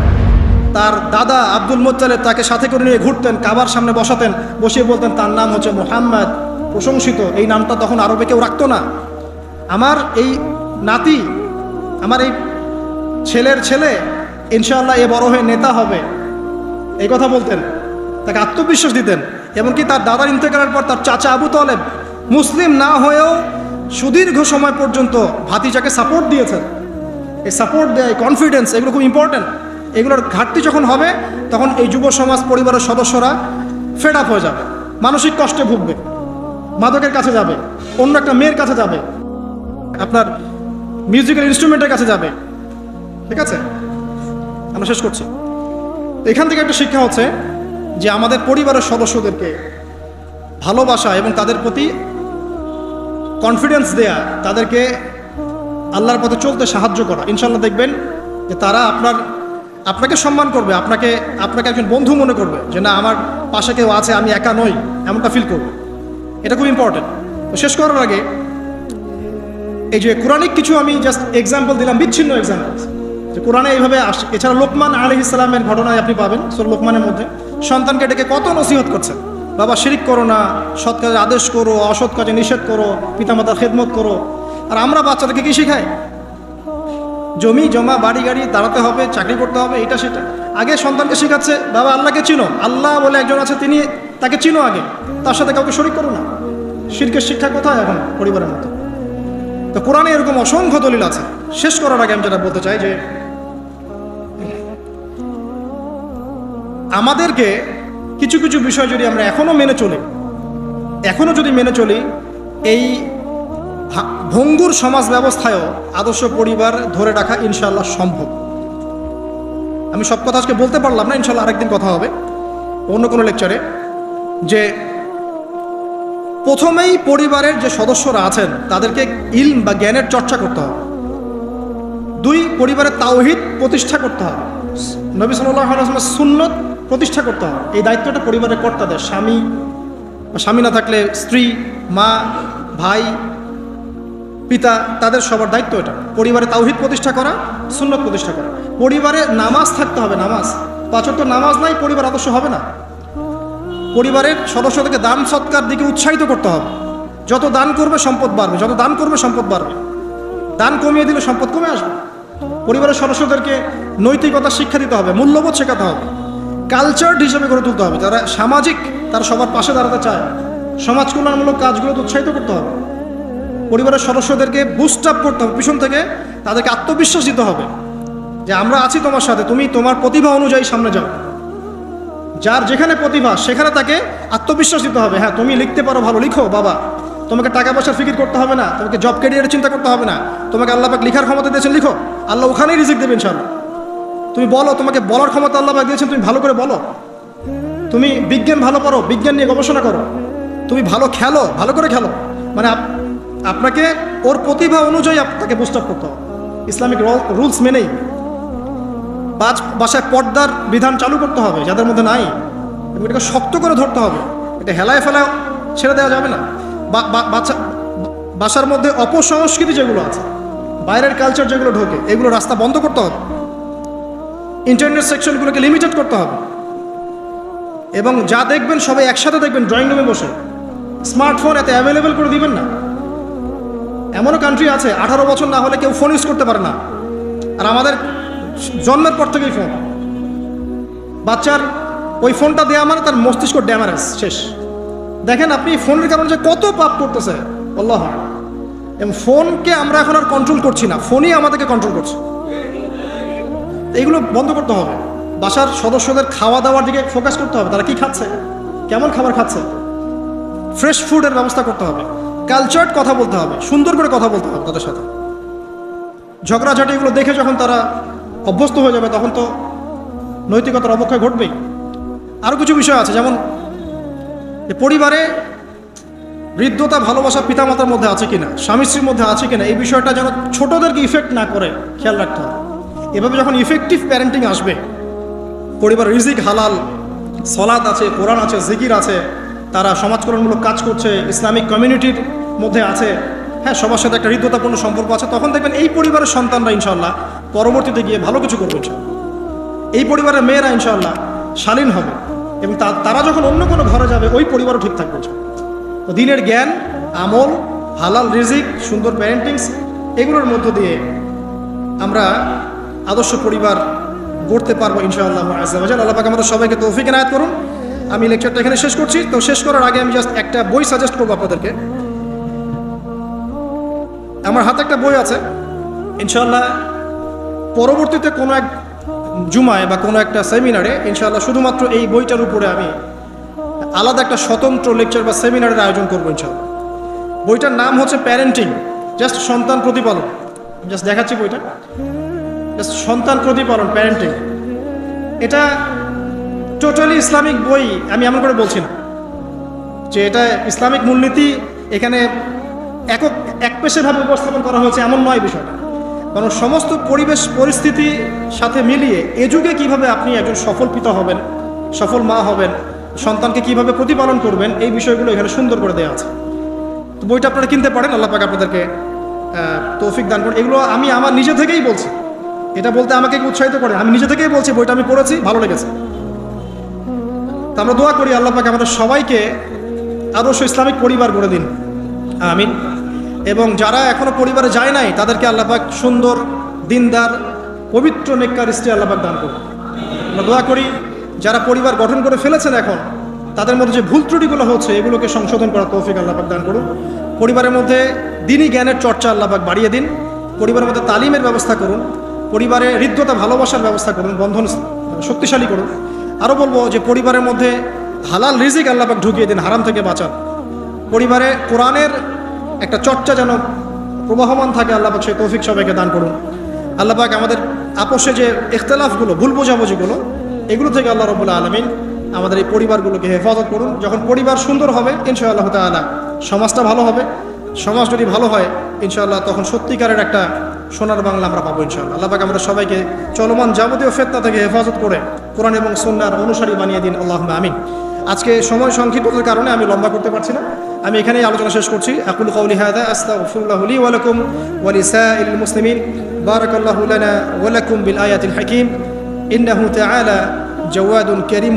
তার দাদা আব্দুল মুত্তালিব তাকে সাথে করে নিয়ে ঘুরতেন, কাবার সামনে বসাতেন, বসিয়ে বলতেন তার নাম হচ্ছে মুহাম্মদ, প্রশংসিত। এই নামটা তখন আরবে কেউ রাখতো না। আমার এই নাতি, আমার এই ছেলের ছেলে ইনশাআল্লাহ এ বড় হয়ে নেতা হবে, এই কথা বলতেন, তাকে আত্মবিশ্বাস দিতেন। এমনকি তার দাদার ইন্তেকালের পর তার চাচা আবু তালেব মুসলিম না হয়েও সুদীর্ঘ সময় পর্যন্ত ভাতিজাকে সাপোর্ট দিয়েছেন। এই সাপোর্ট দেয়, কনফিডেন্স, এগুলো খুব ইম্পর্টেন্ট। এগুলোর ঘাটতি যখন হবে তখন এই যুব সমাজ পরিবারের সদস্যরা ফেড আপ হয়ে যাবে, মানসিক কষ্টে ভুগবে, মাদকের কাছে যাবে, অন্য একটা মেয়ের কাছে যাবে, আপনার মিউজিক্যাল ইনস্ট্রুমেন্টের কাছে যাবে। ঠিক আছে, আমরা শেষ করছি। এখান থেকে একটা শিক্ষা হচ্ছে যে আমাদের পরিবারের সদস্যদেরকে ভালোবাসা এবং তাদের প্রতি কনফিডেন্স দেয়া, তাদেরকে আল্লাহর পথে চলতে সাহায্য করা। ইনশাআল্লাহ দেখবেন যে তারা আপনাকে সম্মান করবে, আপনাকে একজন বন্ধু মনে করবে, যে না আমার পাশে কেউ আছে, আমি একা নই, এমনটা ফিল করবে। এটা খুব ইম্পর্টেন্ট। তো শেষ করার আগে এই যে কোরআনিক কিছু আমি জাস্ট এক্সাম্পল দিলাম, বিচ্ছিন্ন এক্সাম্পল, যে কোরআনে এইভাবে আসে। এছাড়া লোকমান আলাইহিস সালামের ঘটনায় আপনি পাবেন সূরা লোকমানের মধ্যে সন্তানকে ডেকে কত নসিহত করছেন, বাবা শিরিক করো না, সৎ কাজে আদেশ করো, অসৎ কাজে নিষেধ করো, পিতামাতার খেদমত করো। আর আমরা বাচ্চাদেরকে কি শেখাই? জমি জমা, বাড়ি গাড়ি, দাঁড়াতে হবে, চাকরি করতে হবে, এটা সেটা। আগে সন্তানকে শেখাচ্ছে বাবা আল্লাহকে চিনো, আল্লাহ বলে একজন আছে, তাকে চিনো আগে, তার সাথে কাউকে শরিক করো না। শিরকের শিক্ষা কোথায় এখন পরিবারের মতো? তো কোরআনে এরকম অসংখ্য দলিল আছে। শেষ করার আগে আমি যেটা বলতে চাই যে আমাদেরকে কিছু কিছু বিষয় যদি আমরা এখনো যদি মেনে চলি, এই ভঙ্গুর সমাজ ব্যবস্থায়ও আদর্শ পরিবার ধরে রাখা ইনশাআল্লাহ সম্ভব। আমি সব কথা আজকে বলতে পারলাম না, ইনশাআল্লাহ আরেকদিন কথা হবে অন্য কোনো লেকচারে। যে প্রথমেই পরিবারের যে সদস্যরা আছেন তাদেরকে ইলম বা জ্ঞানের চর্চা করতে হবে। 2, পরিবারের তাওহীদ প্রতিষ্ঠা করতে হবে, নবী সাল্লাল্লাহু আলাইহি ওয়াসাল্লামের সুন্নত প্রতিষ্ঠা করতে হবে। এই দায়িত্বটা পরিবারের কর্তাদের, স্বামী না থাকলে স্ত্রী, মা, ভাই, পিতা, তাদের সবার দায়িত্ব এটা। পরিবারে তাওহীদ প্রতিষ্ঠা করা, সুন্নত প্রতিষ্ঠা করা। পরিবারে নামাজ থাকতে হবে, নামাজ 5 ওয়াক্ত নামাজ নাই পরিবার আদর্শ হবে না। পরিবারের সদস্যদেরকে দান সৎকার দিকে উৎসাহিত করতে হবে। যত দান করবে সম্পদ বাড়বে, যত দান করবে সম্পদ বাড়বে। দান কমিয়ে দিলে সম্পদ কমে আসবে। পরিবারের সদস্যদেরকে নৈতিকতা শিক্ষা দিতে হবে, মূল্যবোধ শেখাতে হবে, কালচার হিসেবে গড়ে তুলতে হবে। যারা সামাজিক, তারা সবার পাশে দাঁড়াতে চায়, সমাজ কল্যাণমূলক কাজগুলোতে উৎসাহিত করতে হবে। পরিবারের সদস্যদেরকে বুস্ট আপ করতে হবে, পিছন থেকে তাদেরকে আত্মবিশ্বাস দিতে হবে যে আমরা আছি তোমার সাথে, তুমি তোমার প্রতিভা অনুযায়ী সামনে যাও। যার যেখানে প্রতিভা সেখানে তাকে আত্মবিশ্বাস দিতে হবে। হ্যাঁ তুমি লিখতে পারো, ভালো লিখো বাবা, তোমাকে টাকা পয়সার ফিকির করতে হবে না, তোমাকে জব ক্যারিয়ারের চিন্তা করতে হবে না, তোমাকে আল্লাহ পাক লিখার ক্ষমতা দিয়েছেন, লিখো, আল্লাহ ওখানেই রিজিক দেবেন ইনশাআল্লাহ। তুমি বলো, তোমাকে বলার ক্ষমতা আল্লাহ পাক দিয়েছেন, তুমি ভালো করে বলো। তুমি বিজ্ঞান ভালো পারো, বিজ্ঞান নিয়ে গবেষণা করো। তুমি ভালো খেলো, ভালো করে খেলো। মানে আপনাকে ওর প্রতিভা অনুযায়ী আপনাকে বুস্ট আপ করতে হবে, ইসলামিক রুলস মেনেই। বাসায় পর্দার বিধান চালু করতে হবে যাদের মধ্যে নাই, এবং এটাকে শক্ত করে ধরতে হবে। এটা হেলায় ফেলায় ছেড়ে দেওয়া যাবে না। বাসার মধ্যে অপসংস্কৃতি যেগুলো আছে, বাইরের কালচার যেগুলো ঢোকে, এগুলো রাস্তা বন্ধ করতে হবে। ইন্টারনেট সেকশনগুলোকে লিমিটেড করতে হবে। এবং যা দেখবেন সবাই একসাথে দেখবেন, ড্রয়িং রুমে বসে। স্মার্টফোন এত অ্যাভেলেবেল করে দিবেন না। এমনও কান্ট্রি আছে 18 বছর না হলে কেউ ফোন ইউজ করতে পারে না। আর আমাদের জন্মের পর থেকেই ফোন। বাচ্চার ওই ফোনটা দেওয়া মানে তার মস্তিষ্ক ড্যামারেজ শেষ। দেখেন আপনি ফোনের কারণে যে কত পাপ করতেছে আল্লাহ। এবং ফোনকে আমরা এখন আর কন্ট্রোল করছি না, ফোনই আমাদেরকে কন্ট্রোল করছে। এইগুলো বন্ধ করতে হবে। বাসার সদস্যদের খাওয়া দাওয়ার দিকে ফোকাস করতে হবে, তারা কি খাচ্ছে, কেমন খাবার খাচ্ছে, ফ্রেশ ফুডের ব্যবস্থা করতে হবে, কালচার্ড কথা বলতে হবে, সুন্দর করে কথা বলতে হবে তাদের সাথে। ঝগড়াঝাটি এগুলো দেখে যখন তারা অভ্যস্ত হয়ে যাবে তখন তো নৈতিকতার অবক্ষয় ঘটবেই। আরও কিছু বিষয় আছে, যেমন পরিবারে হৃদ্যতা ভালোবাসা পিতামাতার মধ্যে আছে কিনা, স্বামী স্ত্রীর মধ্যে আছে কিনা, এই বিষয়টা যেন ছোটদেরকে ইফেক্ট না করে খেয়াল রাখতে হবে। এভাবে যখন ইফেক্টিভ প্যারেন্টিং আসবে, পরিবারের রিজিক হালাল, সলাত আছে, কোরআন আছে, জিকির আছে, তারা সমাজকরণমূলক কাজ করছে, ইসলামিক কমিউনিটির মধ্যে আছে, হ্যাঁ, সবার সাথে একটা হৃদ্যতাপূর্ণ সম্পর্ক আছে, তখন দেখবেন এই পরিবারের সন্তানরা ইনশাআল্লাহ পরবর্তীতে গিয়ে ভালো কিছু করবে ইনশাআল্লাহ। এই পরিবারের মেয়েরা ইনশাআল্লাহ শালীন হবে এবং তারা যখন অন্য কোনো ঘরে যাবে ওই পরিবারও ঠিক থাকবে। তো দিনের জ্ঞান, আমল, হালাল রিজিক, সুন্দর প্যারেন্টিংস, এগুলোর মধ্য দিয়ে আমরা আদর্শ পরিবার গড়তে পারবো ইনশাআল্লাহ আজ্জা ওয়া জাল। আল্লাহ পাক আমাদের সবাইকে তৌফিক এনায়েত করুন। আমি লেকচারটা এখানে শেষ করছি। তো শেষ করার আগে আমি জাস্ট একটা বই সাজেস্ট করবো আপনাদেরকে। আমার হাতে একটা বই আছে, ইনশাআল্লাহ পরবর্তীতে কোনো এক জুমায় বা কোনো একটা সেমিনারে ইনশাআল্লাহ শুধুমাত্র এই বইটার উপরে আমি আলাদা একটা স্বতন্ত্র লেকচার বা সেমিনারের আয়োজন করবো ইনশাআল্লাহ। বইটার নাম হচ্ছে প্যারেন্টিং, জাস্ট সন্তান প্রতিপালন। জাস্ট দেখাচ্ছি বইটা, জাস্ট সন্তান প্রতিপালন, প্যারেন্টিং। এটা টোটালি ইসলামিক বই, আমি এমন করে বলছি না যে এটা ইসলামিক মূলনীতি এখানে একপেশেভাবে উপস্থাপন করা হয়েছে, এমন নয় বিষয়টা। কারণ সমস্ত পরিবেশ পরিস্থিতি সাথে মিলিয়ে এ যুগে কীভাবে আপনি একজন সফল পিতা হবেন, সফল মা হবেন, সন্তানকে কিভাবে প্রতিপালন করবেন, এই বিষয়গুলো এখানে সুন্দর করে দেওয়া আছে। তো বইটা আপনারা কিনতে পারেন, আল্লাহ পাক আপনাদেরকে তৌফিক দান করুন। এগুলো আমি আমার নিজে থেকেই বলছি, এটা বলতে আমাকে উৎসাহিত করে, আমি নিজে থেকেই বলছি, বইটা আমি পড়েছি, ভালো লেগেছে। তো আমরা দোয়া করি আল্লাহ পাক আমাদের সবাইকে আদর্শ ইসলামিক পরিবার গড়ে দিন, আমিন। এবং যারা এখনো পরিবারে যায় নাই তাদেরকে আল্লাহ পাক সুন্দর, দিনদার, পবিত্র, নেককার স্ত্রী আল্লাহ পাক দান করুন। আমরা দোয়া করি যারা পরিবার গঠন করে ফেলেছেন এখন, তাদের মধ্যে যে ভুল ত্রুটিগুলো হচ্ছে এগুলোকে সংশোধন করার তৌফিক আল্লাহ পাক দান করুন। পরিবারের মধ্যে দ্বীনি জ্ঞানের চর্চা আল্লাহ পাক বাড়িয়ে দিন। পরিবারের মধ্যে তালিমের ব্যবস্থা করুন, পরিবারে হৃদ্যতা ভালোবাসার ব্যবস্থা করুন, বন্ধন শক্তিশালী করুন। আরও বলবো যে পরিবারের মধ্যে হালাল রিজিক আল্লাহ পাক ঢুকিয়ে দিন, হারাম থেকে বাঁচান। পরিবারে কোরআনের একটা চর্চা যেন প্রবাহমান থাকে, আল্লাহ পাক সেই তৌফিক সবাইকে দান করুন। আল্লাহ পাক আমাদের আপোষে যে ইখতিলাফগুলো, ভুল বোঝাবুঝিগুলো, এগুলো থেকে আল্লাহ রাব্বুল আলামিন আমাদের এই পরিবারগুলোকে হেফাজত করুন। যখন পরিবার সুন্দর হবে ইনশাআল্লাহ তাআলা সমাজটা ভালো হবে। সমাজ যদি ভালো হয় ইনশাআল্লাহ তখন সত্যিকারের একটা সোনার বাংলা আমরা পাবো ইনশাআল্লাহ। আল্লাহ পাক আমরা সবাইকে চলমান যাবতীয় ফিতনা থেকে হেফাজত করে কোরআন এবং সুন্নাহর অনুসারী বানিয়ে দিন, আল্লাহুম্মা আমিন। আজকে সময় সংক্ষিপ্ততার কারণে আমি লম্বা করতে পারছি না, আমি এখানেই আলোচনা শেষ করছি। আকুলু কাউলি হাযা আস্তাগফিরুল্লাহ লি ওয়া লাকুম ওয়া লিসাইরিল মুসলিমিন। বারাকাল্লাহু লানা ওয়া লাকুম বিল আয়াতিল হাকীম। ইন্নাহু তাআলা জাওয়াদুন কারীম।